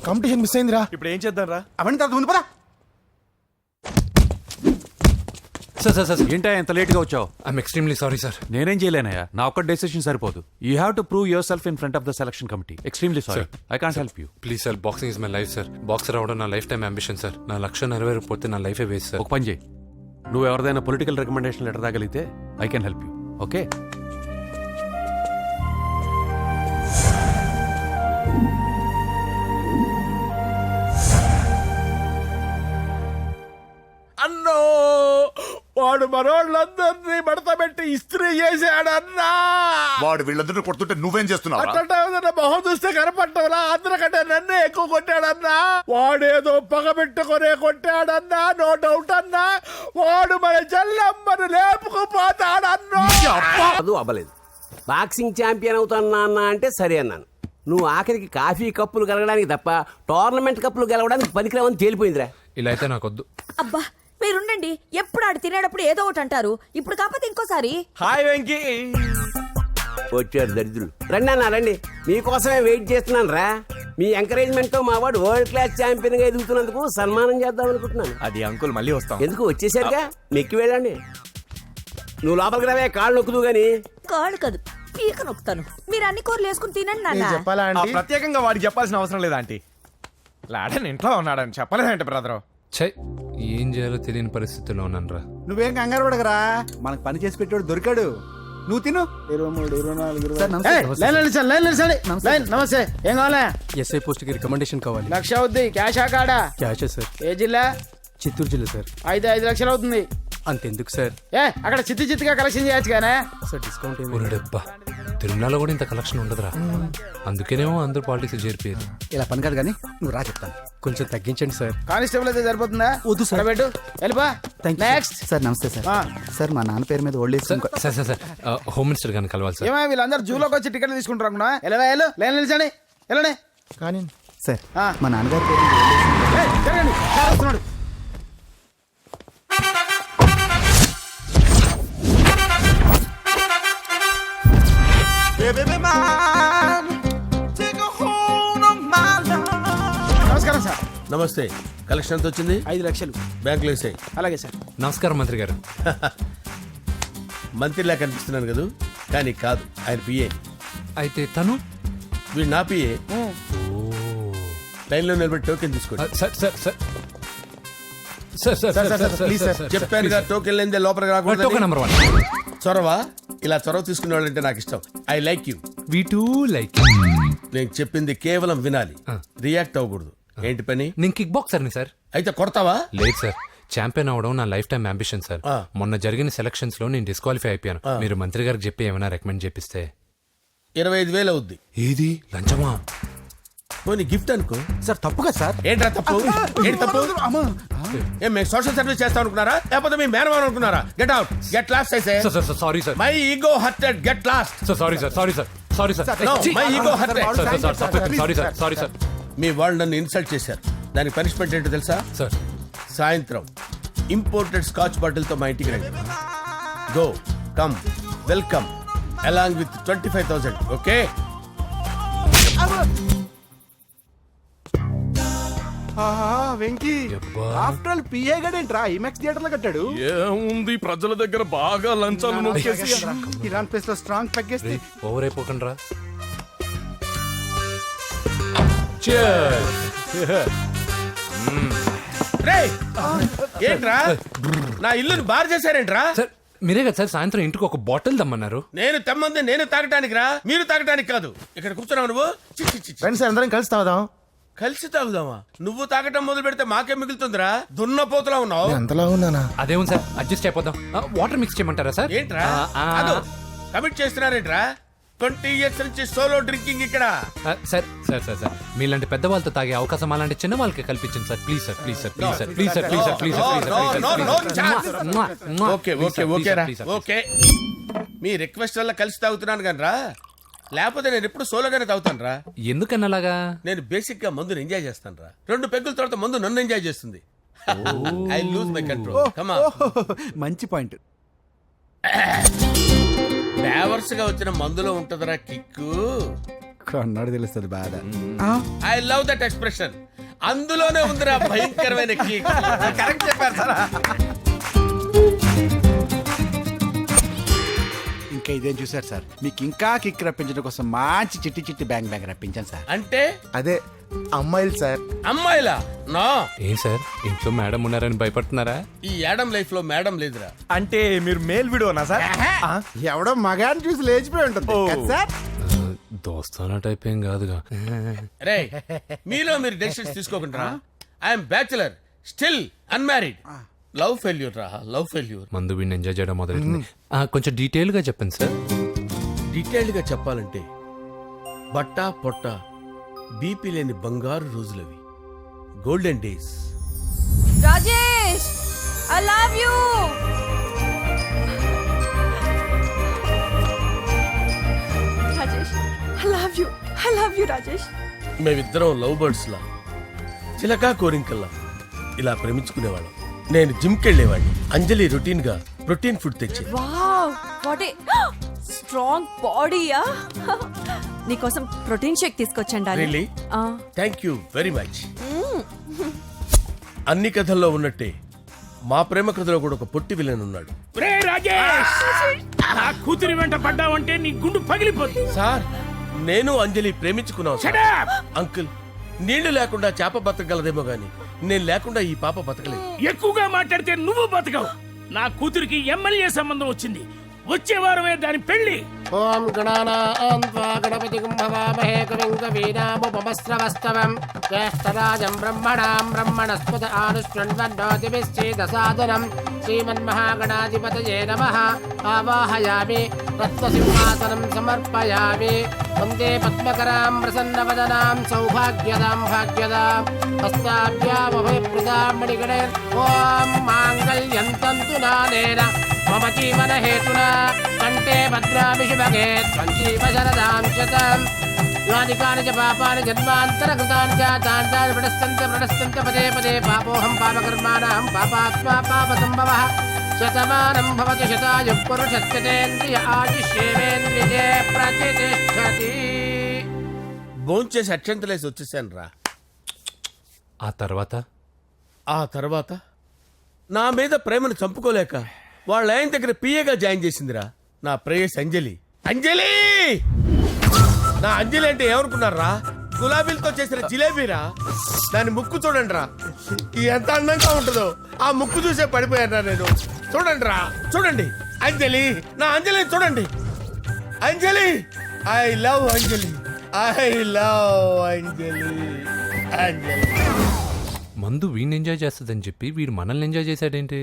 కాంపిటీషన్ మిస్ అయిందిరా. ఇప్పుడు ఏం చేద్దాం రా? అవన్నీ తర్వాత ముందు పదా. సార్ ఏంటా ఎంత లేట్గా వచ్చావు? I'm extremely sorry sir. నేనేం చేయలేనయ్యా, నా ఒక్క డెసిషన్ సరిపోదు. You have to prove your self in front of the selection committee. Extremely sorry, I can't help you. Please sir, boxing is my life sir. Boxer అవడం నా life time ambition sir. నా లక్ష్యం నెరవేరకపోతే నా లైఫే waste sir. ఒక పని చేయి, నువ్వు ఎవరిదైనా పొలిటికల్ రికమెండేషన్ లెటర్ రాగలిగితే I can help you. Okay? అన్నో, వాడు మనోళ్ళందరినీ మడత పెట్టి ఇస్త్రీ చేశాడన్నా. వాడు వీళ్ళందరూ కొడుతుంటే నువ్వేం చేస్తున్నావు? అట్లా మొహం చూస్తే కనపట్టవురా. అందరికంటే నన్నే ఎక్కువ కొట్టాడన్నా. వాడేదో పగ పెట్టుకునే కొట్టాడన్నా, నో డౌట్ అన్నా. వాడు మన చెల్లమ్మను లేపుకుపోతాడన్నా. అది అవ్వలేదు. బాక్సింగ్ ఛాంపియన్ అవుతానా అన్న అంటే సరే అన్నాను. నువ్వు ఆఖరికి కాఫీ కప్పులు గెలవడానికి తప్ప టోర్నమెంట్ కప్పులు గెలవడానికి పనికిరావని తేలిపోయిందిరా. ఇలా అయితే నాకొద్దు. అబ్బా మీరుండండి, ఎప్పుడు ఆడు తినేటప్పుడు ఏదో ఒకటి అంటారు. ఇప్పుడు కాకపోతే ఇంకోసారి. హాయ్ వెంకీ. వచ్చారు దరిద్రులు. రండి అన్న రండి, మీకోసమే వెయిట్ చేస్తున్నాను రా. మీ ఎంకరేజ్మెంట్ తో మా వాడు వరల్డ్ క్లాస్ ఛాంపియన్ గా ఎదుగుతున్నందుకు సన్మానం చేద్దాం అనుకుంటున్నాను. అది అంకుల్ మళ్ళీ వస్తాం. ఎందుకు వచ్చేసరిగా మెక్కి వెళ్ళండి. నువ్వు లోపలికి రావే, కాళ్ళు నొక్కుదు గాని. కాళ్ళు కాదు, పీక నొక్కుతాను. మీరు అన్ని కూరలు వేసుకుని తినండి నాన్న. చెప్పాలా ఆంటీ? ప్రత్యేకంగా వాడికి చెప్పాల్సిన అవసరం లేదా ఆంటీ? లాడన్ ఇంట్లో ఉన్నాడని చెప్పలేదంటే బ్రదరు. ఛై, ఏం చేయాలో తెలియని పరిస్థితిలో ఉన్నాను రా. నువ్వేం కంగారు పడగరా, మనకు పని చేసి పెట్టాడు దొరికాడు. నువ్వు తిను. 23, 24 నమస్తే. ఏం కావాలా? ఎస్ఐ పోస్ట్ కి రికమెండేషన్ కావాలి. 1,00,000 అవుద్ది. క్యాషా కాడా? క్యాషే సార్. ఏ జిల్లా? చిత్తూరు జిల్లా సార్. 5 లక్షలు అవుతుంది. అంతెందుకు సార్? అక్కడ చిత్తుగా కలెక్షన్ చేయొచ్చు కానీ సార్ డిస్కౌంట్ ఏమి? ఒరేడబ్బా, తిరుమలలో కూడా ఇంత కలెక్షన్ ఉండదురా. అందుకేనేమో అందరూ పాలిటిక్స్ చేరిపోయారు. ఇలా పని కాదు కానీ నువ్వు రా చెప్తాను. కొంచెం తగ్గించండి సార్. కానిస్టేబుల్ అయితే సరిపోతుందా? వద్దు సార్. పెట్టు వెళ్ళిపా. నెక్స్ట్. సార్ నమస్తే సార్. సార్ మా నాన్న పేరు మీద old age sir sir sir home minister గారిని కలవాలి సార్. ఏమో వీళ్ళందరూ జూలోకి వచ్చి టికెట్లు తీసుకుంటారు అనుకున్నా. లైన్ నిలిచండి. వెళ్ళండి. కానీ సార్ మా నాన్నగారి పేరు మీద ఓల్డ్ ఏజ్ జరగండి. సార్ వస్తున్నాడు. నమస్కారం సార్. నమస్తే. కలెక్షన్ ఎంత వచ్చింది? 5 లక్షలు. బ్యాంకులో వేసాయి. అలాగే సార్. నమస్కారం మంత్రి గారు. మంత్రిలా కనిపిస్తున్నాను కదా, కానీ కాదు, ఆయన పిఏ. అయితే తను వీడు నా పిఏ. లైన్లో నిలబడి టోకెన్ తీసుకోండి. Sir sir sir sir sir sir please sir, చెప్పాను కదా టోకెన్ లేనిదే లోపలికి రాకూడదు. Token number 1. చొరవ, ఇలా చొరవ తీసుకునే వాళ్ళంటే నాకు ఇష్టం. I like you. We two like. నేను చెప్పింది కేవలం వినాలి, రియాక్ట్ అవ్వకూడదు. ఏంటి పని? నేను కిక్ బాక్సర్ని సార్. అయితే కొడతావా? లేదు సార్, ఛాంపియన్ అవడం నా లైఫ్ టైం అంబిషన్ సార్. మొన్న జరిగిన సెలక్షన్స్ లో నేను డిస్క్వాలిఫై అయిపోయాను. మీరు మంత్రి గారికి చెప్పి ఏమైనా రికమెండ్ చేపిస్తే. 25,000 అవుద్ది. ఏది లంచమా? పోనీ గిఫ్ట్ అనుకో. సార్ తప్పుగా సార్. ఏంట్రా తప్పు? ఏంటి తప్పు? ఏం మేము సోషల్ సర్వీస్ చేస్తాం అనుకున్నారా, లేకపోతే మీ మేనమాన్ అనుకున్నారా? Get out, get lost. Sorry sir. My ego hurted, get lost. Sorry sir. Sorry sir No, my ego hurt. Sorry sir sorry sir మీ వాళ్ళు నన్ను ఇన్సల్ట్ చేశారు. దానికి పనిష్మెంట్ ఏంటో తెలుసా? సార్ సాయంత్రం ఇంపోర్టెడ్ స్కాచ్ బాటిల్తో మా ఇంటికి రండి. Go come welcome along with 25,000. Okay? Venky after all PA గడేంట్రా ఇమెక్స్ థియేటర్ లో కట్టాడు. ఏముంది ప్రజల దగ్గర బాగా లంచాలు నొక్కేసి ఇరాన్ ప్లేస్ లో స్ట్రాంగ్ తగ్గేస్తే ఓవర్ అయిపోకండి రా. రేయ్, ఏంట్రా నా ఇల్లుని బార్ చేశారేంట్రా? సార్ మీరే కదా సార్ సాయంత్రం ఇంటికి ఒక బాటిల్ దమ్మన్నారు. నేను తెమ్మంది నేను తాగటానికి రా, మీరు తాగటానికి కాదు. ఇక్కడ కూర్చున్నావు నువ్వు. చి, చి, చి, చి. ఫ్రెండ్స్ అందరం కలిసి తాగుదాం. కలిసి తాగుదామా? నువ్వు తాగటం మొదలు పెడితే మాకేం మిగులుతుందిరా? దున్నపోతులా ఉన్నావు. ఎంతలా ఉన్నానా? అదేమో సార్ అడ్జస్ట్ అయిపోదాం. వాటర్ మిక్స్ చేయమంటారా సార్? ఏంట్రా కమిట్ చేస్తున్నారేంట్రా? 20 years నుంచి సోలో డ్రింకింగ్ ఇక్కడ. సార్ సార్ సార్ సార్ మీలాంటి పెద్ద వాళ్ళతో తాగే అవకాశం అలాంటి చిన్న వాళ్ళకి కల్పించండి sir. Please sir please sir please sir please sir please sir please sir okay okay okay రా ఓకే. మీ రిక్వెస్ట్ వల్ల కలిసి తాగుతున్నాను కానీ రా, లేకపోతే నేను ఎప్పుడు సోలోగానే తాగుతాను రా. ఎందుకన్నా అలాగా? నేను బేసిక్ గా మందుని ఎంజాయ్ చేస్తాను రా. 2 పెగ్గుల తర్వాత మందు నన్ను ఎంజాయ్ చేస్తుంది. I lose my control. Come on. మంచి పాయింట్. ఫ్లేవర్స్ గా వచ్చిన మందులో ఉంటదరా కిక్కు. కన్నాడు తెలుస్తుంది బాధ. I love that expression. అందులోనే ఉందిరా భయంకరమైన కిక్. కరెక్ట్ చెప్పారు సార్. ఇంకా ఇదేం చూసారు సార్, మీకు ఇంకా కిక్ రప్పించడం కోసం మంచి చిట్టి చిట్టి బ్యాంగ్ బ్యాంగ్ రప్పించాను సార్. అంటే అదే అమ్మాయిలు సార్. అమ్మాయిలా? నా ఏం సార్ ఇంట్లో మేడం ఉన్నారని భయపడుతున్నారా? ఈ యాడమ్ లైఫ్ లో మేడం లేదురా. అంటే మీరు మేల్ వీడియోనా సార్? ఎవడో మగాన్ని చూసి లేచిపోయి ఉంటుంది కదా సార్. దోస్తానా టైప్ ఏం కాదుగా. రే మీలో మీరు డెసిషన్స్ తీసుకోకుండా. I'm bachelor still unmarried. Love failure రా, లవ్ ఫెయిల్యూర్. మందు వీడిని ఎంజాయ్ చేయడం మొదలైంది. కొంచెం డీటెయిల్ గా చెప్పండి సార్. డీటెయిల్డ్ గా చెప్పాలంటే బట్టా పొట్ట బీపీ లేని బంగారు రోజులవి, golden days. Rajesh I love you. Rajesh I love you, I love you Rajesh. మేమిద్దరం లవ్ బర్డ్స్ లా, చిలకా కోరింకల్లా ఇలా ప్రేమించుకునేవాళ్ళం. నేను జిమ్కి వెళ్ళేవాడిని. అంజలి రొటీన్ గా ప్రోటీన్ ఫుడ్ తెచ్చేది. వావ్ వాట్ ఏ స్ట్రాంగ్ బాడీయా. నీకోసం ప్రోటీన్ షేక్ తీసుకొచ్చండి. Really? Thank you very much. అన్ని కథల్లో ఉన్నట్టే మా ప్రేమ కథలో కూడా ఒక పొట్టి విలన్ ఉన్నాడు. కూతురి వెంట పడ్డావంటే నీ గుండు పగిలిపోతుంది. సార్ నేను అంజలి ప్రేమించుకున్నాను సార్. అంకుల్ నీళ్లు లేకుండా చేప బతకగలదేమో గాని నేను లేకుండా ఈ పాప బతకలేదు. ఎక్కువగా మాట్లాడితే నువ్వు బతకవు. నా కూతురికి ఎమ్మెల్యే సంబంధం వచ్చింది. వచ్చే వారమే దాని పెళ్లి. ఓం గణపతిం భవామహే కవిం కవీనాముపమస్రవస్తవం జ్యేష్ఠరాజం బ్రహ్మణాం బ్రహ్మణస్పత ఆనుష్ణ్వన్నోతిభిశ్చేదసాదనం శ్రీమన్మహాగణాధిపతయే నమః. ఆవాహయామి తత్వసింహాసనం సమర్పయామి. వందే పద్మకరాం ప్రసన్నవదనాం సౌభాగ్యదాం భాగ్యదాం హస్తాభ్యామభయప్రదాం మణిగణే. ఓం మాంగళ్యం తంతు నానేన మమ జీవన హేతునా కంటే భద్రామి శుభగే త్వం జీవ శరదాం శతం. యాని కాని చ పాపాని జన్మాంతర కృతాని జాతాని తాని ప్రణశ్యంత పదే పదే పాపోహం పాపకర్మాణం పాపాత్మా పాప సంభవః. శతమానం భవతి శతాయుః పురుషస్యేంద్రియ ఆయుష్యేంద్రియే ప్రతిష్టతి. భోంచేసి అక్షంతలేసి వచ్చేసాను రా. ఆ తర్వాత నా మీద ప్రేమను చంపుకోలేక వాళ్ళ ఆయన దగ్గర పిఏగా జాయిన్ చేసిందిరా నా ప్రేయస్ అంజలి. అంజలి నా అంజలి అంటే ఏమనుకున్నారా? గులాబీలతో చేసిన జిలేబీరా. దాని ముక్కు చూడండి రా ఎంత అందంగా ఉంటుందో. ఆ ముక్కు చూసే పడిపోయారా నేను. చూడండి రా చూడండి. అంజలి నా అంజలి చూడండి. Anjali I love Anjali, I love Anjali. Anjali మందు వీడిని ఎంజాయ్ చేస్తుందని చెప్పి వీడు మనల్ని ఎంజాయ్ చేశాడేంటి?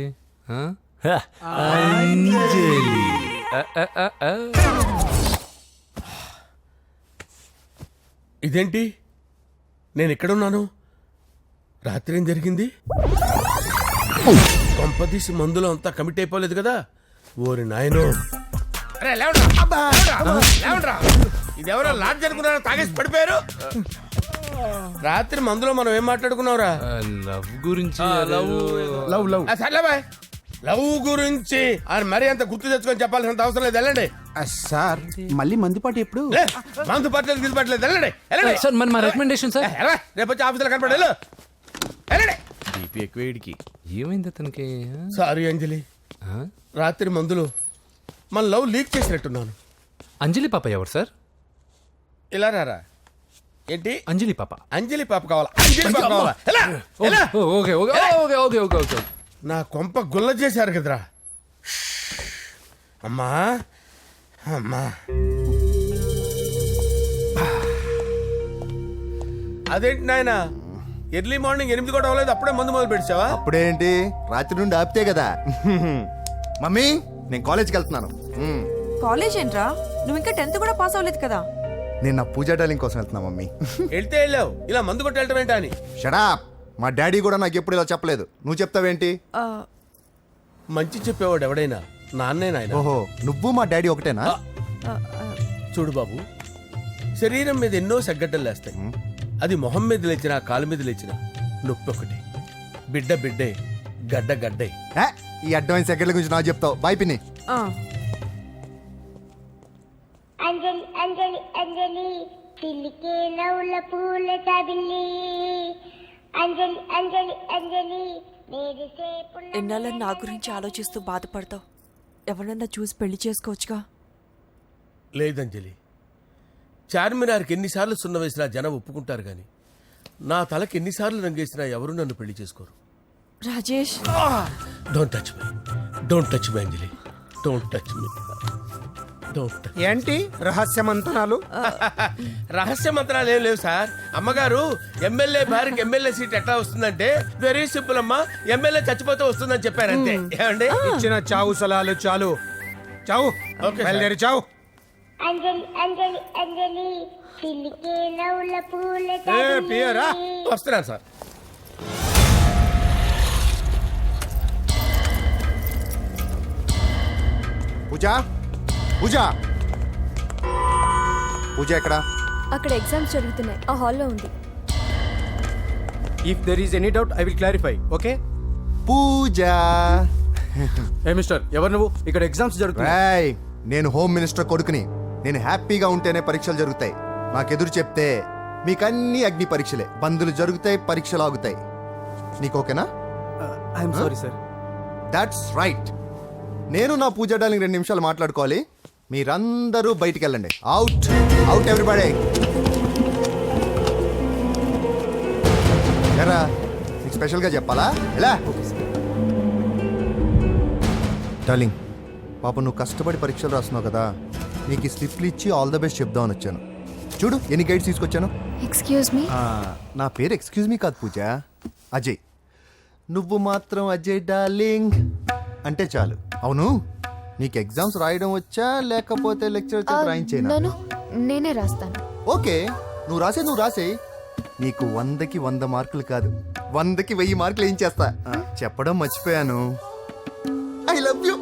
ఇదేంటి నేను ఎక్కడున్నాను? రాత్రి ఏం జరిగింది? కొంపదీసి మందులో అంతా కమిట్ అయిపోలేదు కదా? ఓరి నాయనో. ఇదెవరో లాడ్జ్ అనుకున్నారా? తాగేసి పడిపోయారు. రాత్రి మందులో మనం ఏం మాట్లాడుకున్నావురా? లవ్ గురించి సర్లే బాయ్, లవ్ గురించి ఆయన మరీ అంత గుర్తు తెచ్చుకొని చెప్పాల్సినంత అవసరం లేదు. వెళ్ళండి సార్ మళ్ళీ మందుపాటి ఎప్పుడు? మందు పట్టలేదు గిల్లు పట్టలేదు. వెళ్ళండి సార్ మరి మా రికమెండేషన్ సార్. రేపు వచ్చి ఆఫీసులో కనపడి వెళ్ళండి. బీపీ ఎక్కువ వీడికి. ఏమైంది అతనికి? సారీ అంజలి, రాత్రి మందులో మన లవ్ లీక్ చేసినట్టున్నాను. అంజలి పాప ఎవరు సార్? ఇలా రారా. ఏంటి? అంజలి పాప. అంజలి పాప కావాలా? అంజలి పాప కావాలా? Okay okay okay okay okay okay. నా కొంప గుల్ల చేశారు కదరా. అమ్మా అమ్మా, అదేంటి నాయన ఎర్లీ మార్నింగ్ 8 కూడా అవ్వలేదు, అప్పుడే మందు మొదలు పెడిచావా? అప్పుడేంటి, రాత్రి నుండి ఆపితే కదా. మమ్మీ నేను కాలేజ్కి వెళ్తున్నాను. కాలేజ్ ఏంట్రా, నువ్వు ఇంకా 10th కూడా పాస్ అవ్వలేదు కదా. నేను నా పూజా డాలింగ్ కోసం వెళ్తున్నా మమ్మీ. వెళ్తే వెళ్ళావు, ఇలా మందు కొట్టి వెళ్ళటం ఏంటా అని. షడా, మా డాడీ కూడా నాకు ఎప్పుడు ఇలా చెప్పలేదు. నువ్వు చెప్తావేంటి? మంచి చెప్పేవాడు ఎవడైనా నాన్నే నాయన. ఓహో, నువ్వు మా డాడీ ఒకటేనా? చూడు బాబు, శరీరం మీద ఎన్నో సగ్గడ్డలు లేస్తాయి. అది మొహం మీద లేచినా కాలు మీద లేచినా నొప్పి ఒకటి. బిడ్డ బిడ్డే, గడ్డ గడ్డే. ఈ అడ్వాన్స్ సెకండ్ల గురించి నాకు చెప్తావు. బాయ్ పిన్ని. అంజలి అంజలి అంజలి పిల్లికే నవ్వుల పూల తబిల్లి. అంజలి అంజలి అంజలి ఎన్నాళ్ళని నా గురించి ఆలోచిస్తూ బాధపడతావు. ఎవరన్నా చూసి పెళ్లి చేసుకోవచ్చుగా. లేదంజలి, చార్మినార్కి ఎన్నిసార్లు సున్న వేసినా జనం ఒప్పుకుంటారు గాని నా తలకి ఎన్నిసార్లు రంగేసినా ఎవరు నన్ను పెళ్లి చేసుకోరు. Rajesh, don't touch me, don't touch me Anjali, don't touch me. ఏంటి రహస్య మంతనాలు? రహస్య మంత్రాలు ఏం లేవు సార్. అమ్మగారు ఎమ్మెల్యే భార్యకి ఎమ్మెల్యే సీట్ ఎట్లా వస్తుందంటే వెరీ సింపుల్ అమ్మా, ఎమ్మెల్యే చచ్చిపోతే వస్తుందని చెప్పారంతే. ఏమండి? ఇచ్చిన చావు సలాలు చాలు. చావు. ఓకే బయలుదేరి చావు. అంజలి అంజలి అంజలి పిల్లికే నవ్వుల పూల పియరా వస్తున్నాను సార్. పూజ పూజ పూజ ఎక్కడ? అక్కడ ఎగ్జామ్స్ జరుగుతున్నాయి, ఆ హాల్లో ఉంది. If there is any doubt I will clarify. Okay Pooja. ఏ మిస్టర్, ఎవరు నువ్వు? ఇక్కడ ఎగ్జామ్స్ జరుగుతున్నాయి. నేను హోమ్ మినిస్టర్ కొడుకుని. నేను హ్యాపీగా ఉంటేనే పరీక్షలు జరుగుతాయి. నాకెదురు చెప్తే మీకన్నీ అగ్ని పరీక్షలే. బందులు జరుగుతాయి, పరీక్షలు ఆగుతాయి. నీకు ఓకేనా? I'm sorry sir. That's right. నేను నా పూజ డార్లింగ్ 2 నిమిషాలు మాట్లాడుకోవాలి. మీరందరూ బయటికి వెళ్ళండి. Out out everybody. ఎరా, నీకు స్పెషల్గా చెప్పాలా? ఎలా డార్లింగ్, పాప నువ్వు కష్టపడి పరీక్షలు రాస్తున్నావు కదా, నీకు ఈ స్లిప్లు ఇచ్చి ఆల్ ద బెస్ట్ చెప్దామని వచ్చాను. చూడు ఎన్ని గైడ్స్ తీసుకొచ్చాను. Excuse me. నా పేరు ఎక్స్క్యూజ్ మీ కాదు పూజ, అజయ్. నువ్వు మాత్రం అజయ్ డార్లింగ్ అంటే చాలు. అవును, నీకు ఎగ్జామ్స్ రాయడం వచ్చా లేకపోతే లెక్చర్ రాయించేనా? నేనే రాస్తాను. ఓకే, నువ్వు రాసే. నీకు 100కి 100 మార్కులు కాదు, 100కి 1000 మార్కులు ఏం చేస్తా. చెప్పడం మర్చిపోయాను, ఐ లవ్ యూ.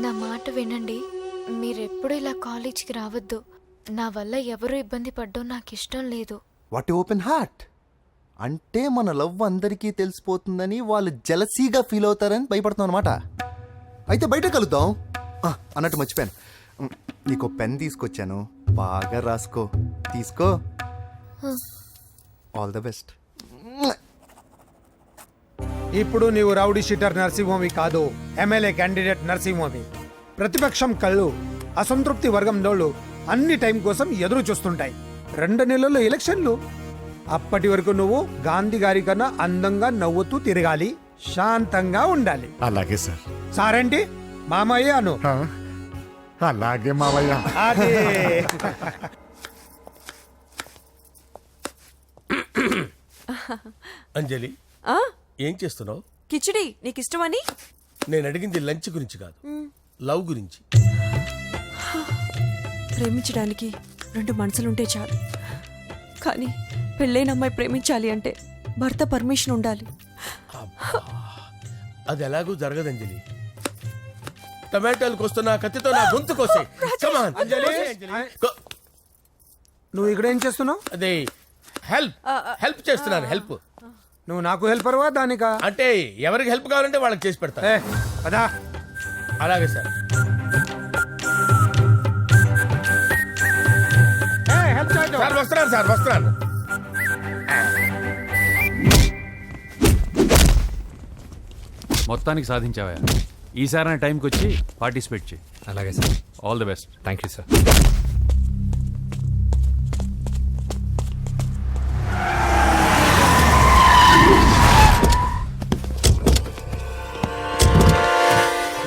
నా మాట వినండి, మీరెప్పుడు ఇలా కాలేజ్కి రావద్దు. నా వల్ల ఎవరు ఇబ్బంది పడ్డం నాకు ఇష్టం లేదు. వాట్ ఓపెన్ హార్ట్ అంటే మన లవ్ అందరికీ తెలిసిపోతుందని వాళ్ళు జలసీగా ఫీల్ అవుతారని భయపడుతున్నాం అనమాట. అయితే బయట కలుద్దాం. అన్నట్టు మర్చిపోయాను, నీకు పెన్ తీసుకొచ్చాను, బాగా రాసుకో. తీసుకో. All the best. ఇప్పుడు నీవు రౌడీ షీటర్ నరసింహమి కాదు, ఎమ్మెల్యే క్యాండిడేట్ నరసింహమి. ప్రతిపక్షం కళ్ళు, అసంతృప్తి వర్గం డోళ్ళు అన్ని టైం కోసం ఎదురు చూస్తుంటాయి. 2 నెలల్లో ఎలక్షన్లు. అప్పటి వరకు నువ్వు గాంధీ గారి కన్నా అందంగా నవ్వుతూ తిరగాలి, శాంతంగా ఉండాలి. అలాగే సార్. సారేంటి మామయ్య అను. అలాగే మావయ్య. అదే. అంజలి, ఏం చేస్తున్నావు? కిచిడి నీకు ఇష్టమని. నేను అడిగింది లంచ్ గురించి కాదు, లవ్ గురించి. ప్రేమించడానికి 2 మనసులుంటే చాలు, కానీ పెళ్ళైన అమ్మాయి ప్రేమించాలి అంటే భర్త పర్మిషన్ ఉండాలి. అది ఎలాగూ జరగదు అంజలి. టమాటోలు కోస్తున్నా కత్తితో నా గొంతు కోసే కమాన్ అంజలి నువ్వు ఇక్కడ ఏం చేస్తున్నావు? అదే హెల్ప్ చేస్తున్నాను. హెల్ప్ నువ్వు నాకు హెల్పర్వా దానికా? అంటే ఎవరికి హెల్ప్ కావాలంటే వాళ్ళకి చేసి పెడతా. పదా. అలాగే సార్. సార్ వస్తున్నాను సార్, వస్తున్నాను. మొత్తానికి సాధించావా? ఈసారి టైంకి వచ్చి పార్టిసిపేట్ చేయి. అలాగే sir. All the best. Thank you sir.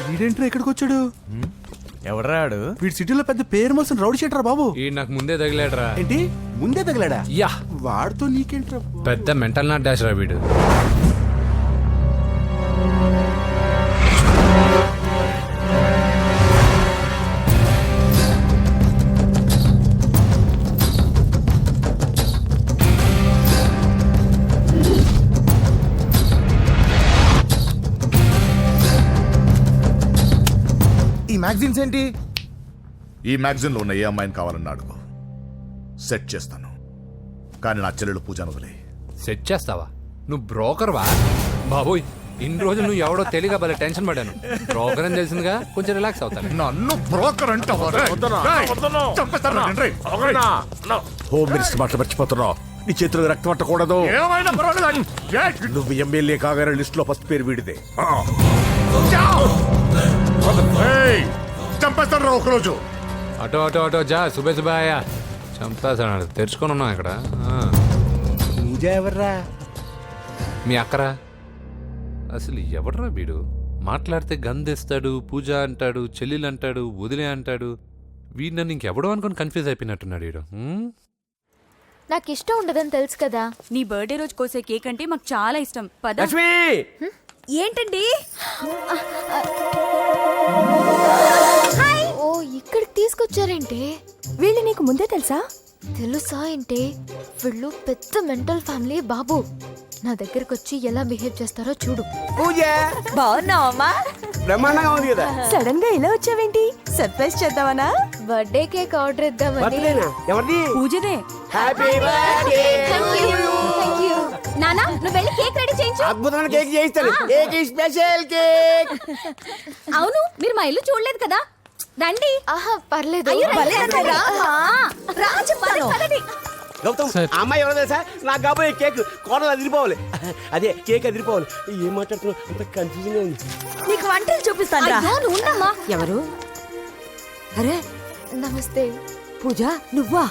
వీడేంట్రా ఇక్కడికి వచ్చాడు? ఎవడరాడు? వీడి సిటీలో పెద్ద పేరు మోసిన రౌడీ షీటర్ బాబు. ఈ నాకు ముందే తగిలాడరా. ఏంటి ముందే తగిలాడా? యా, వాడితో నీకేంట్రా? పెద్ద మెంటల్ నాట్ డాష్ రా వీడు. ఈ మ్యాగజైన్స్ ఏంటి? ఈ మ్యాగజైన్ లో ఉన్న ఏ అమ్మాయిని కావాలన్నా అడుగు, సెట్ చేస్తాను. కానీ నా చెల్లెలు పూజను వదిలే. సెట్ చేస్తావా? నువ్వు బ్రోకర్ వా? బాబోయ్, ఇన్ని రోజులు నువ్వు ఎవడో తెలియక భలే టెన్షన్ పడ్డాను. బ్రోకర్ అని తెలిసిందిగా కొంచెం రిలాక్స్ అవుతాను. నన్ను బ్రోకర్ అంటే హోమ్ మినిస్టర్ మాట మర్చిపోతున్నావు. నీ చేతిలో రక్తం పట్టకూడదు. నువ్వు ఎమ్మెల్యే కాగానే లిస్ట్ లో ఫస్ట్ పేరు వీడిదే. చంపేస్తాను ఒకరోజు. అటో అటో అటో జా, సుబే సుబే ఆయా. చంపేస్తాడు. తెరుచుకొని ఉన్నాం ఇక్కడ. పూజ ఎవర్రా? మీ అక్కరా? అసలు ఎవడరా వీడు? మాట్లాడితే గంధేస్తాడు, పూజ అంటాడు, చెల్లెలు అంటాడు, వదిలే అంటాడు. వీడు నన్ను ఇంకెవడో అనుకుని కన్ఫ్యూజ్ అయిపోయినట్టున్నాడు వీడు. నాకు ఇష్టం ఉండదని తెలుసు కదా. నీ బర్త్డే రోజు కోసే కేక్ అంటే మాకు చాలా ఇష్టం. పద. ఏంటండి? ఓ, ఇక్కడికి తీసుకొచ్చారేంటే? వీళ్ళు నీకు ముందే తెలుసా? తెలుసా ఏంటే? వీళ్ళు పెద్ద మెంటల్ ఫ్యామిలీ బాబు. నా దగ్గరకు వచ్చి ఎలా బిహేవ్ చేస్తారో చూడు. పూజ బాగున్నావమ్మా? బ్రహ్మాండంగా ఉంది కదా. సడన్ గా ఇలా వచ్చావేంటి? సర్ప్రైజ్ చేద్దామనా? బర్త్డే కేక్ ఆర్డర్ ఇద్దామని. ఎవరిది? పూజదే. Happy birthday. Thank you. నానా, నువ్వు వెళ్ళి కేక్ రెడీ చేయించు. అద్భుతమైన కేక్ చేయిస్తాను. Cake special cake. అవును, మీరు మా ఇల్లు చూడలేదు కదా. రండి. ఆహా, పర్లేదు. గౌతమ్, ఆ అమ్మాయి ఎవరో తెలుసా? నాకు కాబోయే కేక్ కోడలు అదిరిపోవాలి. అదే కేక్ అదిరిపోవాలి. ఏం మాట్లాడుతున్నావు? అంత కన్ఫ్యూజన్ గా ఉంది. నీకు వంటలు చూపిస్తాను. ఎవరు? అరే నమస్తే. పూజ, నువ్వా?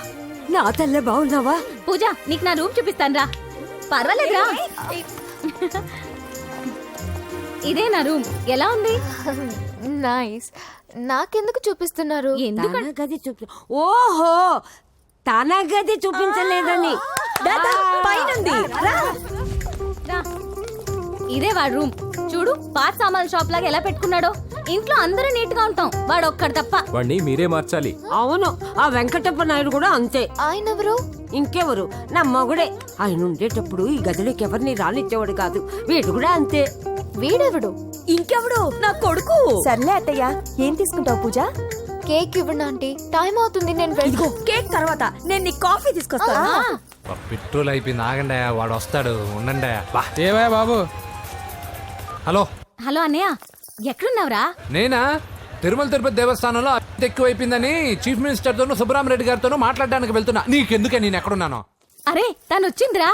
నా తల్లే బాగున్నావా? పూజ, నీకు నా రూమ్ చూపిస్తాను రా. పర్వాలేదురా. ఇదే నా రూమ్. ఎలా ఉంది? నైస్. నాకెందుకు చూపిస్తున్నారు? ఎందుకంటే గది చూపి. ఓహో, తన గది చూపించలేదని. పైనుంది. ఇదే వాడు రూమ్. చూడు, పాత సామాన్ షాప్ లాగా ఎలా పెట్టుకున్నాడో. ఇంట్లో అందరూ నీట్ గా ఉంటాం, వాడు ఒక్కడు తప్ప. వాడిని మీరే మార్చాలి. అవును, ఆ వెంకటప్ప నాయుడు కూడా అంతే. ఆయన ఎవరు? ఇంకెవరు? నా మగుడే. ఆయన ఉండేటప్పుడు ఈ గదిలోకి ఎవరిని రానిచ్చేవాడు కాదు. వీడు కూడా అంతే. వీడెవడు? ఇంకెవడు? నా కొడుకు. సర్లే అత్తయ్య, ఏం తీసుకుంటావు పూజ? కేక్ ఇవ్వండి ఆంటీ, టైం అవుతుంది. నేను కేక్ తర్వాత నేను నీ కాఫీ తీసుకొస్తాను. పెట్రోల్ అయిపోయింది. ఆగండి, వాడు వస్తాడు. ఉండండి. ఏవా బాబు? హలో హలో అన్నయ్య, ఎక్కడున్నావురా? నేనా? తిరుమల తిరుపతి దేవస్థానంలో అత్యంత ఎక్కువైపోయిందని చీఫ్ మినిస్టర్ తోనూ సుబ్రహ్మరెడ్డి గారితోనూ మాట్లాడడానికి వెళ్తున్నా. నీకెందుకే నేను ఎక్కడున్నాను? అరే, తను వచ్చిందిరా.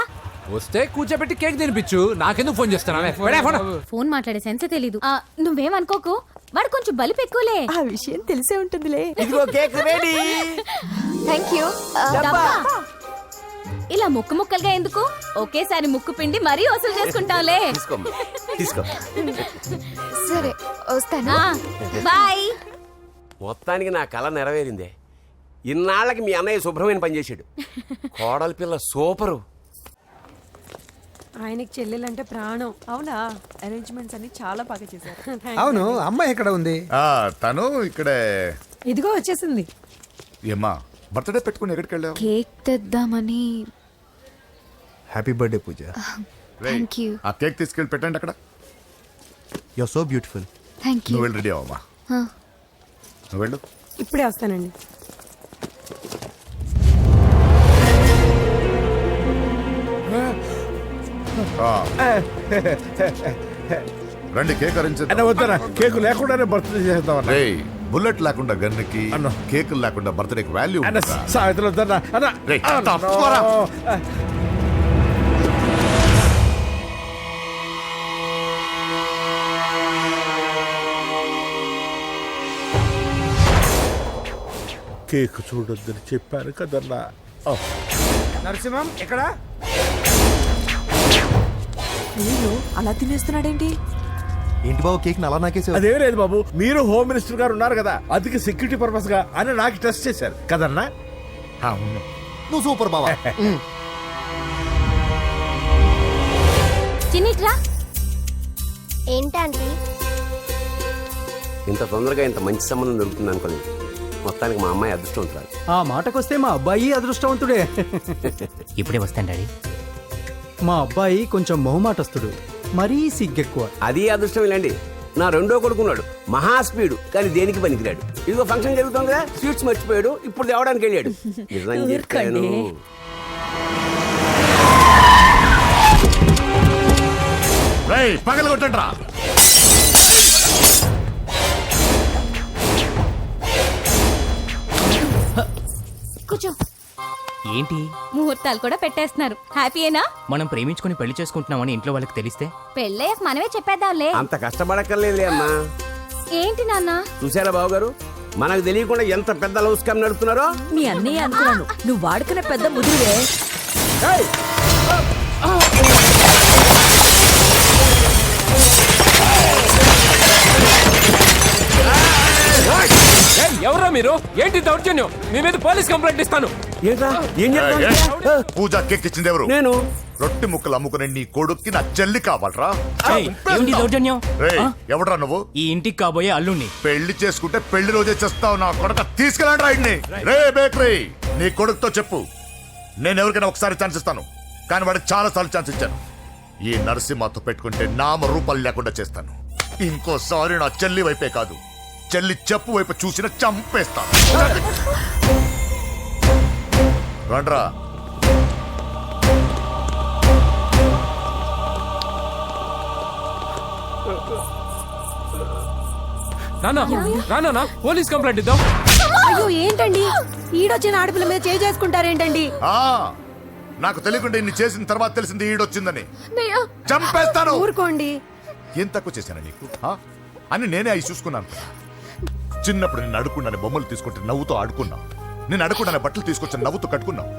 వస్తే కూర్చోబెట్టి కేక్ తినిపించు. నాకెందుకు ఫోన్ చేస్తున్నా? ఫోన్ మాట్లాడే సెన్సే తెలీదు. నువ్వేమనుకోకు, వాడు కొంచెం బలిపు ఎక్కువలే. ఆ విషయం తెలిసే ఉంటుందిలే. ఇదిగో కేక్ రెడీ. Thank you. ఇలా ముక్కు ముక్కలుగా ఎందుకు? ఒకేసారి ముక్కు పిండి మరీ వసూలు చేసుకుంటావులే. తీసుకో. సరే, వస్తానా? బాయ్. మొత్తానికి నా కళ నెరవేరిందే. ఇన్నాళ్ళకి మీ అన్నయ్య శుభ్రమైన పని చేశాడు. కోడల పిల్ల సూపరు. ఆయనకి చెల్లెలంటే ప్రాణం. అవునా? అరేంజ్మెంట్స్ అన్ని చాలా బాగా చేశారు. అవును, అమ్మాయి ఎక్కడ ఉంది? తను ఇక్కడే. ఇదిగో వచ్చేసింది. ఏమ్మా, బర్త్డే పెట్టుకుని ఎక్కడికి వెళ్ళావు? కేక్ తెద్దామని. Happy birthday Pooja. Thank you. ఆ కేక్ తీసుకెళ్ళి పెట్టండి అక్కడ. You are so beautiful. Thank you. నువ్వు వెళ్ళి రెడీ అవ్వమ్మా. నువ్వు వెళ్ళు. ఇప్పుడే వస్తానండి. రండి కేక్ అరేంజ్ అన్న వద్దనా, కేకు లేకుండానే బర్త్డే చేద్దాం అన్న. బుల్లెట్ లేకుండా గన్నుకి కేకులు లేకుండా బర్త్డేకి వాల్యూ అన్న సాయంత్రం వద్దన్నా అన్న. రేయ్, అన్న, తప్పుకోరా. కేక్ చూడొద్దని చెప్పాను కదన్నా. నరసింహం ఎక్కడ? అయ్యో అలా తినేస్తున్నాడేంటి? ఏంటి బాబు కేక్ అలా నాకేసావు? అదేం లేదు బాబు, మీరు హోమ్ మినిస్టర్ గారు ఉన్నారు కదా, అందుకే సెక్యూరిటీ పర్పస్ గా అని నాకు టెస్ట్ చేశారు కదన్నా. నువ్వు సూపర్ బాబా. చిన్నిట్రా. ఏంటంటే ఇంత తొందరగా ఇంత మంచి సంబంధం దొరుకుతుంది అనుకోలేదు. మొత్తానికి మా అమ్మాయి అదృష్టవంతురాలు. ఆ మాటకొస్తే మా అబ్బాయి అదృష్టవంతుడే. ఇప్పుడే వస్తాను డాడీ. మా అబ్బాయి కొంచెం మొహమాటస్తుడు, మరీ సిగ్గెక్కువ. అది అదృష్టం ఇలాండి. నా రెండో కొడుకున్నాడు, మహా స్పీడు, కానీ దేనికి పనికిరాడు. ఇదిగో ఫంక్షన్ జరుగుతుంది కదా, స్వీట్స్ మర్చిపోయాడు, ఇప్పుడు తేవడానికి వెళ్ళాడు. నిజం చెప్పాను. పగల కొట్టండి రా. కూర్చో. ఏంటి ముహూర్తాలు కూడా పెట్టేస్తున్నారు. హ్యాపీయేనా? మనం ప్రేమించుకుని పెళ్లి చేసుకుంటున్నామని ఇంట్లో వాళ్ళకి తెలిస్తే పెళ్ళయ్యాక మనమే చెప్పేద్దాంలే. అంత కష్టపడక్కర్లేదులే అమ్మా. ఏంటి నాన్న? చూసారా బాబు గారు, మనకు తెలియకుండా ఎంత పెద్ద లవ్ స్కామ్ నడుపుతున్నారో. మీ అన్నయ్య అనుకున్నాను, నువ్వు వాడుకునే పెద్ద ముదురువే. ఎవరా మీరు? ఏంటి దౌర్జన్యం? మీ మీద పోలీస్ కంప్లైంట్ ఇస్తాను. పూజ కేక్ ఇచ్చింది ఎవరు? నేను. రొట్టె ముక్కలు అమ్ముకునే నీ కొడుక్కి నా చెల్లి కావాలరా? ఏంటి దౌర్జన్యం? ఎవడరా నువ్వు? ఈ ఇంటికి కాబోయే అల్లుణ్ణి. పెళ్లి చేసుకుంటే పెళ్లి రోజే చేస్తావు నా కొడుక. తీసుకెళ్ళండి రాయిడ్ని. రే బేకరీ, నీ కొడుకుతో చెప్పు, నేను ఎవరికైనా ఒకసారి ఛాన్స్ ఇస్తాను, కానీ వాడికి చాలా సార్లు ఛాన్స్ ఇచ్చాను. ఈ నరసింహతో పెట్టుకుంటే నామ రూపాలు లేకుండా చేస్తాను. ఇంకోసారి నా చెల్లి వైపే కాదు, చెల్లి చెప్పు వైపు చూసిన చంపేస్తాను. రండ్రా. నానా పోలీస్ కంప్లైంట్ ఇద్దాం. అయ్యో ఏంటండి, ఈడొచ్చిన ఆడపిల్ల మీద చేసుకుంటారేంటండి? నాకు తెలియకుండా ఇన్ని చేసిన తర్వాత తెలిసింది ఈడొచ్చిందని. చంపేస్తాను. ఊరుకోండి. ఏం తక్కువ చేశాను నీకు అని నేనే అవి చూసుకున్నాను. చిన్నప్పుడు నేను అడుక్కున్నాను బొమ్మలు తీసుకుంటే నవ్వుతో ఆడుకున్నా. నేను అడుక్కున్నాను బట్టలు తీసుకొచ్చి నవ్వుతో కట్టుకున్నావు.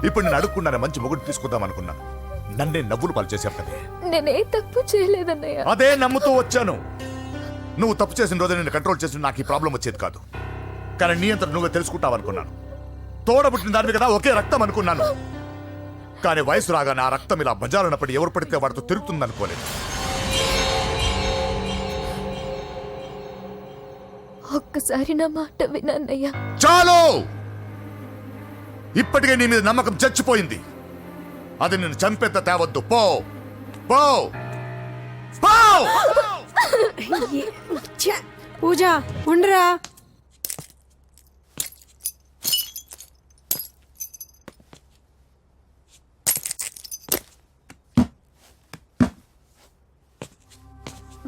ఇప్పుడు నేను అడుక్కున్నాను మంచి మొగుడు తీసుకుందాం అనుకున్నాను. నన్నే నవ్వులు పాలు చేశావు కదే. నేనే తప్పు చేయలేదన్నయ్య. అదే నమ్ముతూ వచ్చాను. నువ్వు తప్పు చేసిన రోజు నేను కంట్రోల్ చేసిన నాకు ఈ ప్రాబ్లం వచ్చేది కాదు. కానీ నీ అంతా నువ్వే తెలుసుకుంటావు అనుకున్నాను. తోడబుట్టిన దాని కదా ఒకే రక్తం అనుకున్నాను. కానీ వయసు రాగానే ఆ రక్తం ఇలా బజారున్నప్పుడు ఎవరు పడితే వాడితో తిరుగుతుంది అనుకోలేదు. ఒక్కసారి నా మాట వినన్నయ్య. చాలు, ఇప్పటికే నీ మీద నమ్మకం చచ్చిపోయింది. అది నిన్ను చంపేత తేవద్దు. పో పో పో. పూజ ఉండరా.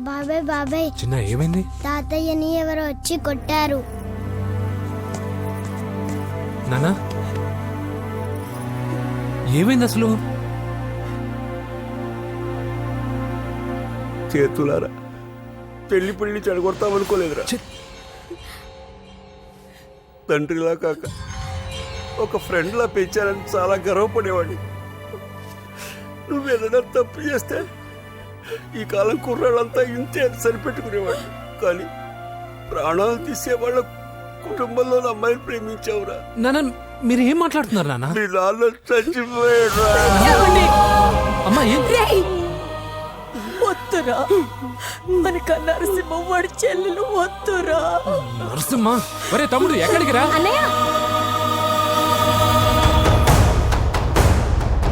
బాబాయ్ బాబాయ్, చిన్న ఏమైంది? తాతయ్యని ఎవరో వచ్చి కొట్టారు. నానా ఏమైంది అసలు? చేతులారా పెళ్లి పెళ్లి చెడగొడతామనుకోలేదురా. తండ్రిలా కాక ఒక ఫ్రెండ్లా పెంచాలని చాలా గర్వపడేవాడిని. నువ్వేదైనా తప్పు చేస్తే ఈ కాలం కుర్రాళ్ళంతా ఇంతే అని సరిపెట్టుకునేవాడిని. కానీ ప్రాణాలు తీసేవాళ్ళ కుటుంబంలో అమ్మాయిని ప్రేమించావురా. నాన్న మీరు ఏం మాట్లాడుతున్నారు నాన్న? మీ నాన్న చచ్చిపోయాడురా. అమ్మా వద్దురా, మనకు నరసింహ వాడి చెల్లెలు వద్దురా. నరసింహ ఒరే తమ్ముడు ఎక్కడికి రా.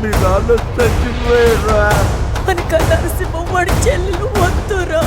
మీ నాన్న చచ్చిపోయాడురా. మనకు నరసింహ వాడి చెల్లెలు వద్దురా.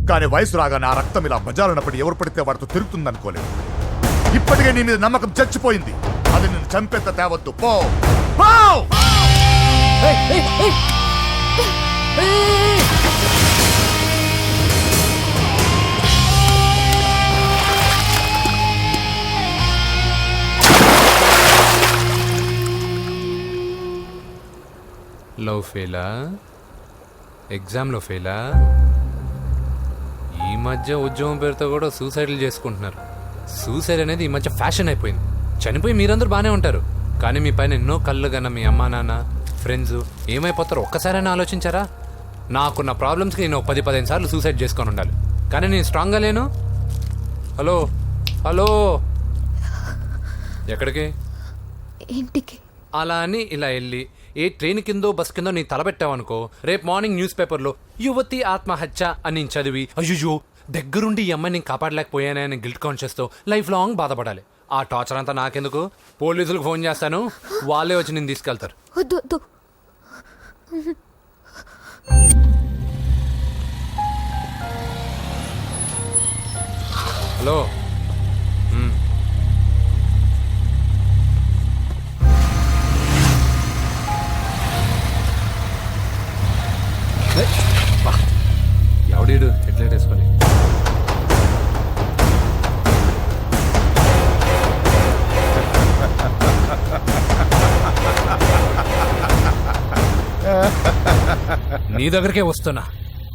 కానీ వయసు రాగానే ఆ రక్తం ఇలా బజారునప్పుడు ఎవరు పడితే వాడితో తిరుగుతుందనుకోలేదు. ఇప్పటికే నీ మీద నమ్మకం చచ్చిపోయింది. అది నిన్ను చంపేంత తేవద్దు. పో పో! లవ్ ఫెయిలా? ఎగ్జామ్లో ఫెయిలా? ఈ మధ్య ఉద్యోగం పేరుతో కూడా సూసైడ్లు చేసుకుంటున్నారు. సూసైడ్ అనేది ఈ మధ్య ఫ్యాషన్ అయిపోయింది. చనిపోయి మీరందరూ బాగానే ఉంటారు, కానీ మీ పైన ఎన్నో కళ్ళు కన్నా మీ అమ్మా నాన్న ఫ్రెండ్స్ ఏమైపోతారో ఒక్కసారైనా ఆలోచించారా? నాకున్న ప్రాబ్లమ్స్కి నేను 10-15 సార్లు సూసైడ్ చేసుకొని ఉండాలి, కానీ నేను స్ట్రాంగ్గా లేను. హలో హలో, ఎక్కడికి? ఇంటికి. అలా అని ఇలా వెళ్ళి ఏ ట్రైన్ కిందో బస్ కిందో నీ తలబెట్టావనుకో, రేపు మార్నింగ్ న్యూస్ పేపర్లో యువతి ఆత్మహత్య అని నేను చదివి అయ్యో దగ్గరుండి ఈ అమ్మాయి నేను కాపాడలేకపోయానే అని గిల్ట్ కాన్షియస్తో లైఫ్ లాంగ్ బాధపడాలి. ఆ టార్చర్ అంతా నాకెందుకు? పోలీసులకు ఫోన్ చేస్తాను, వాళ్ళే వచ్చి నేను తీసుకెళ్తారు. వద్దు వద్దు. హలో, ఎవడీడు హెడ్లైట్ వేసుకొని? నీ దగ్గరికే వస్తున్నా,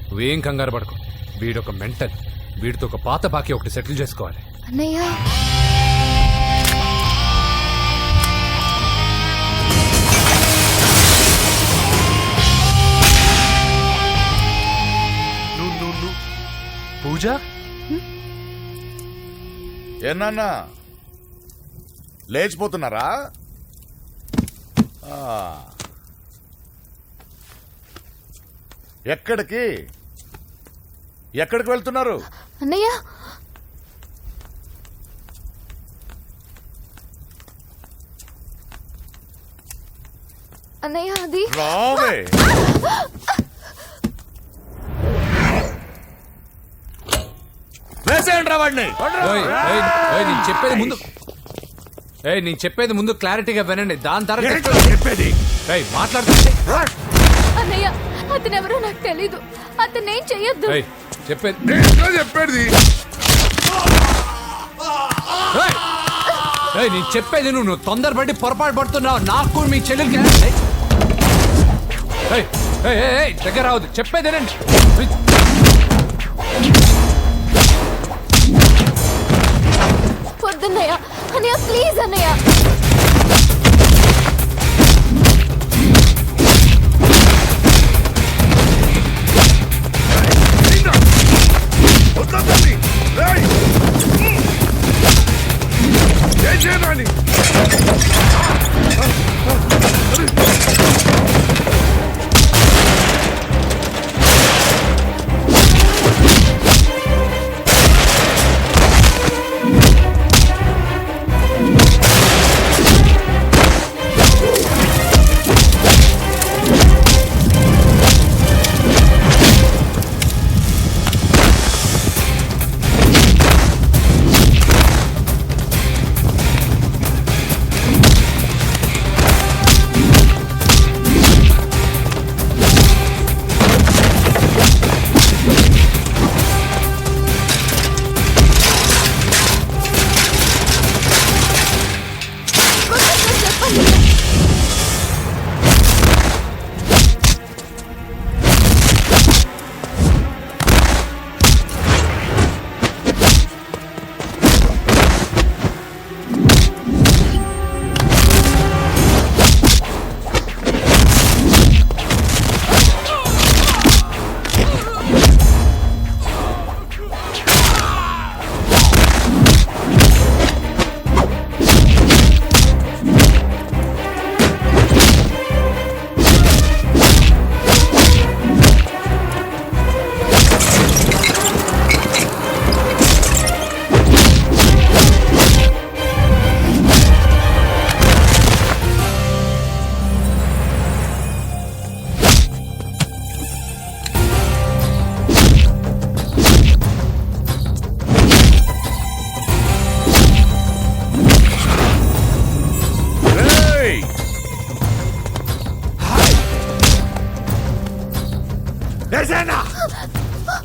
నువ్వేం కంగారు పడకు. వీడొక మెంటల్, వీడితో ఒక పాత బాకీ ఒకటి సెటిల్ చేసుకోవాలి. అన్నయ్య పూజ, ఏనా లేచిపోతున్నారా? ఎక్కడికి ఎక్కడికి వెళ్తున్నారు? అన్నయ్య అన్నయ్య అది రావే. నేను చెప్పేది ముందు క్లారిటీగా వినండి, దాని తర్వాత చెప్పేది మాట్లాడుతుంటే. అన్నయ్య అతనెవరో నాకు తెలీదు, అతనేం చెయ్యొద్దు. చెప్పేది నేను చెప్పేది నువ్వు తొందరపడి పొరపాటు పడుతున్నావు. నాకు మీ చెల్లెలకి దగ్గర రావద్దు, చెప్పేదేనండి. వద్దన్నయ్య, అన్నయ్య ప్లీజ్ అన్నయ్య.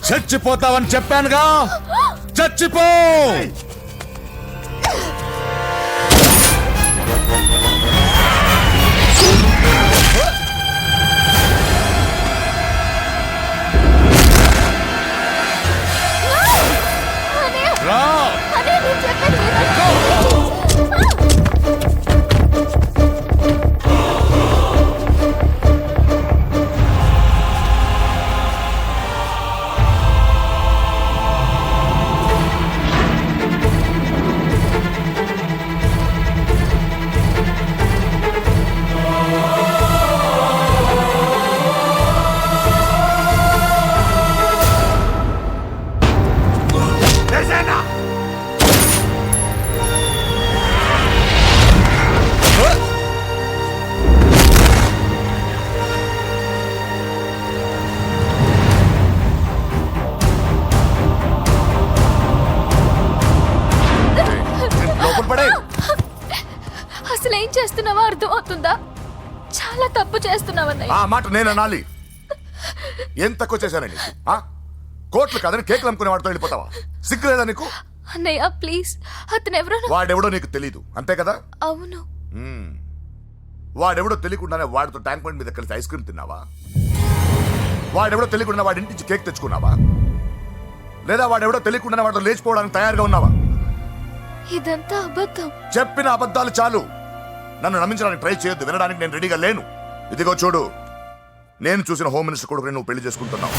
చచ్చిపోతావని చెప్పానుగా, చచ్చిపో. రా. అసలు ఏం చేస్తున్నావో అర్థం అవుతుందా? చాలా తప్పు చేస్తున్నావన్నయ్య. ఆ మాట నేను అనాలి? ఏం తక్కువ చేశానండి? కోట్లు కాదని కేకులు అమ్ముకునే వాడితో వెళ్ళిపోతావా? సిగ్గు లేదా నీకు? అన్నయ్య ప్లీజ్, అతను ఎవరో వాడెవడో నీకు తెలీదు అంతే కదా? అవును. వాడెవడో తెలియకుండానే వాడితో ట్యాంక్ బండ్ మీద కలిసి ఐస్ క్రీమ్ తిన్నావా? వాడెవడో తెలియకుండా వాడి ఇంటి నుంచి కేక్ తెచ్చుకున్నావా? లేదా వాడెవడో తెలియకుండానే వాడితో లేచిపోవడానికి తయారుగా ఉన్నావా? ఇదంతా అబద్ధం. చెప్పిన అబద్ధాలు చాలు. నన్ను నమ్మించడానికి ట్రై చేయొద్దు. వినడానికి నేను రెడీగా లేను. ఇదిగో చూడు, నేను చూసిన హోమ్ మినిస్టర్ కొడుకుని నువ్వు పెళ్లి చేసుకుంటున్నావు.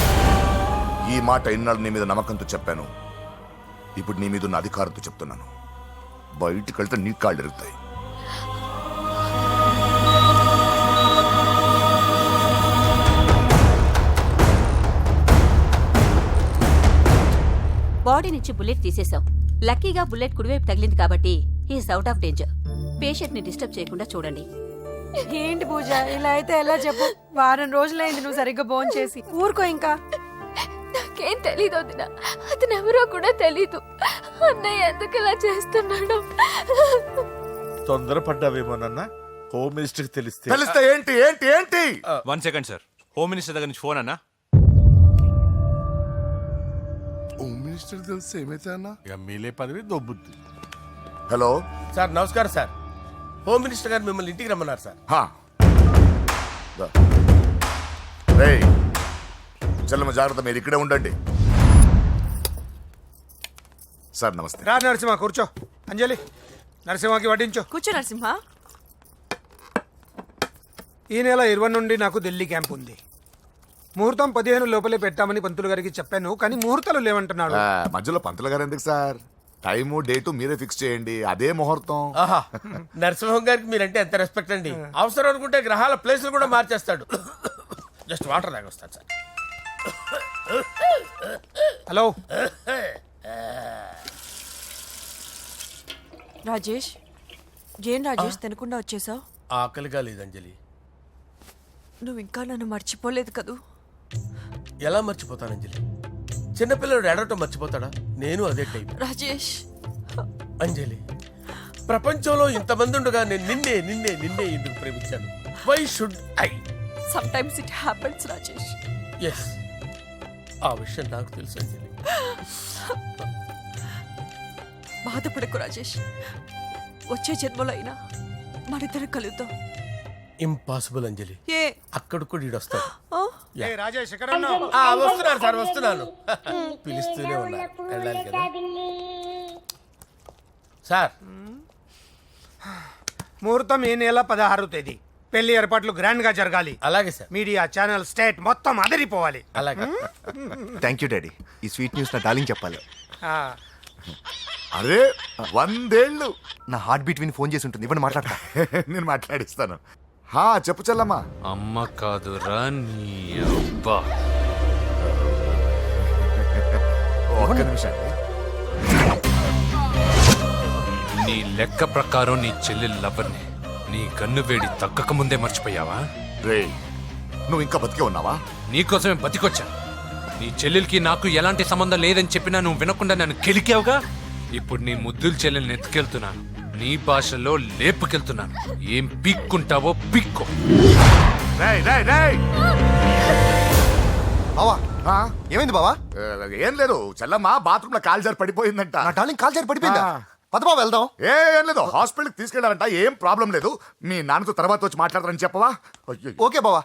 ఈ మాట ఇన్నాళ్ళు నీ మీద నమ్మకంతో చెప్పాను. ఇప్పుడు నీ మీద ఉన్న అధికారంతో చెప్తున్నాను. బయటికి వెళ్తే నీ కాళ్ళు ఎరుగుతాయి. బాడీ నుంచి బుల్లెట్ తీసేశాం. లక్కీగా బుల్లెట్ కుడివైపు తగిలింది కాబట్టి is out of danger. Patient ని డిస్టర్బ్ చేయకుండా చూడండి. ఏంటి పూజ, ఇలా అయితే ఎలా చెప్పు? వారం రోజులైంది నువ్వు సరిగ్గా భోజనం చేసి. ఊరుకో ఇంకా. నాకేం తెలీదు వదిన, అతను ఎవరో కూడా తెలీదు. అన్నయ్య ఎందుకు ఇలా చేస్తున్నాడు? తొందరపడ్డావేమోనన్న. హోమ్ మినిస్టర్ తెలిస్తే ఏంటి ఏంటి ఏంటి? 1 సెకండ్ సార్, హోమ్ మినిస్టర్ దగ్గర నుంచి ఫోన్ అన్నా. హోమ్ మినిస్టర్ తెలిస్తే ఏమైతే అన్న? ఎమ్మెల్యే పదవి దొబ్బుద్ది. హలో సార్, నమస్కారం సార్. హోమ్ మినిస్టర్ గారు మిమ్మల్ని ఇంటికి రమ్మన్నారు సార్. చెల్లమ్మ జాగ్రత్త, మీరు ఇక్కడే ఉండండి. సార్ నమస్తే. రా నరసింహ, కూర్చో. అంజలి, నరసింహకి వడ్డించో. కూర్చో నరసింహ. ఈ నెల 20 నుండి నాకు ఢిల్లీ క్యాంప్ ఉంది. ముహూర్తం 15 లోపలే పెట్టామని పంతులు గారికి చెప్పాను, కానీ ముహూర్తాలు లేవంటున్నాడు. మధ్యలో పంతులు గారు ఎందుకు సార్? టైము డేటు మీరే ఫిక్స్ చేయండి, అదే ముహూర్తం. నరసింహం గారికి మీరంటే ఎంత రెస్పెక్ట్ అండి. అవసరం అనుకుంటే గ్రహాల ప్లేసులు కూడా మార్చేస్తాడు. జస్ట్ వాటర్ తాగొస్తాడు సార్. హలో రాజేష్, ఏం రాజేష్ తినకుండా వచ్చేసావు? ఆకలిగా లేదు అంజలి. నువ్వు ఇంకా నన్ను మర్చిపోలేదు కదూ? ఎలా మర్చిపోతాను అంజలి? చిన్నపిల్లడు ఏడవటం మర్చిపోతాడా? నేను అదే టైప్. రాజేష్, అంజలి, ప్రపంచంలో ఇంతమంది ఉండగా నేను నిన్నే నిన్నే నిన్నే ఎందుకు ప్రేమించాను? Why should I? Sometimes it happens Rajesh. Yes, ఆ విషయం నాకు తెలుసు అంజలి. బాధపడకు రాజేష్, వచ్చే జన్మలో అయినా మనిద్దరం కలుద్దాం. ఇంపాసిబుల్ అంజలి. ఏ అక్కడ కూడా ఈడొస్తాడు. రాజేష్ ఎక్కడ ఉన్నావు? వస్తున్నాను సార్, వస్తున్నాను. పిలుస్తూనే ఉన్నారు, వెళ్ళాలి కదా సార్. ముహూర్తం ఈ నెల 16వ తేదీ. పెళ్లి ఏర్పాట్లు గ్రాండ్ గా జరగాలి. అలాగే సార్. మీడియా ఛానల్ స్టేట్ మొత్తం అదిరిపోవాలి. అలాగే. Thank you daddy. ఈ స్వీట్ న్యూస్ నా డార్లింగ్ చెప్పాలి. అరే 100 ఏళ్ళు. నా హార్ట్ బీట్ విని ఫోన్ చేసి ఉంటుంది. ఇవ్వండి మాట్లాడతా. నేను మాట్లాడిస్తాను. చెప్పు చెల్లమ్మా. అమ్మ కాదురా నీ అబ్బా. ఒక్క నిమిషం. నీ లెక్క ప్రకారం నీ చెల్లి లవర్ని నీ కన్ను వేడి తగ్గక ముందే మర్చిపోయావా? రే, నువ్వు ఇంకా బతికే ఉన్నావా? నీకోసమే బతికొచ్చా. నీ చెల్లెలకి నాకు ఎలాంటి సంబంధం లేదని చెప్పినా నువ్వు వినకుండా నన్ను కెలికావుగా. ఇప్పుడు నీ ముద్దుల చెల్లెల్ని ఎత్తుకెళ్తున్నాను, నీ భాషలో లేపుకెళ్తున్నాను. ఏం పీక్కుంటావో పీక్కో. బావా ఏమైంది బావా? ఏం లేదు చెల్లమ్మ బాత్రూమ్ లో కాల్జారి పడిపోయిందంట. నా డార్లింగ్ కాల్ చేరి పడిపోయిందా? పద బావ వెళ్దాం. ఏం లేదు హాస్పిటల్కి తీసుకెళ్ళారంట, ఏం ప్రాబ్లం లేదు. మీ నాన్నతో తర్వాత వచ్చి మాట్లాడతారని చెప్పవా? ఓకే బావా.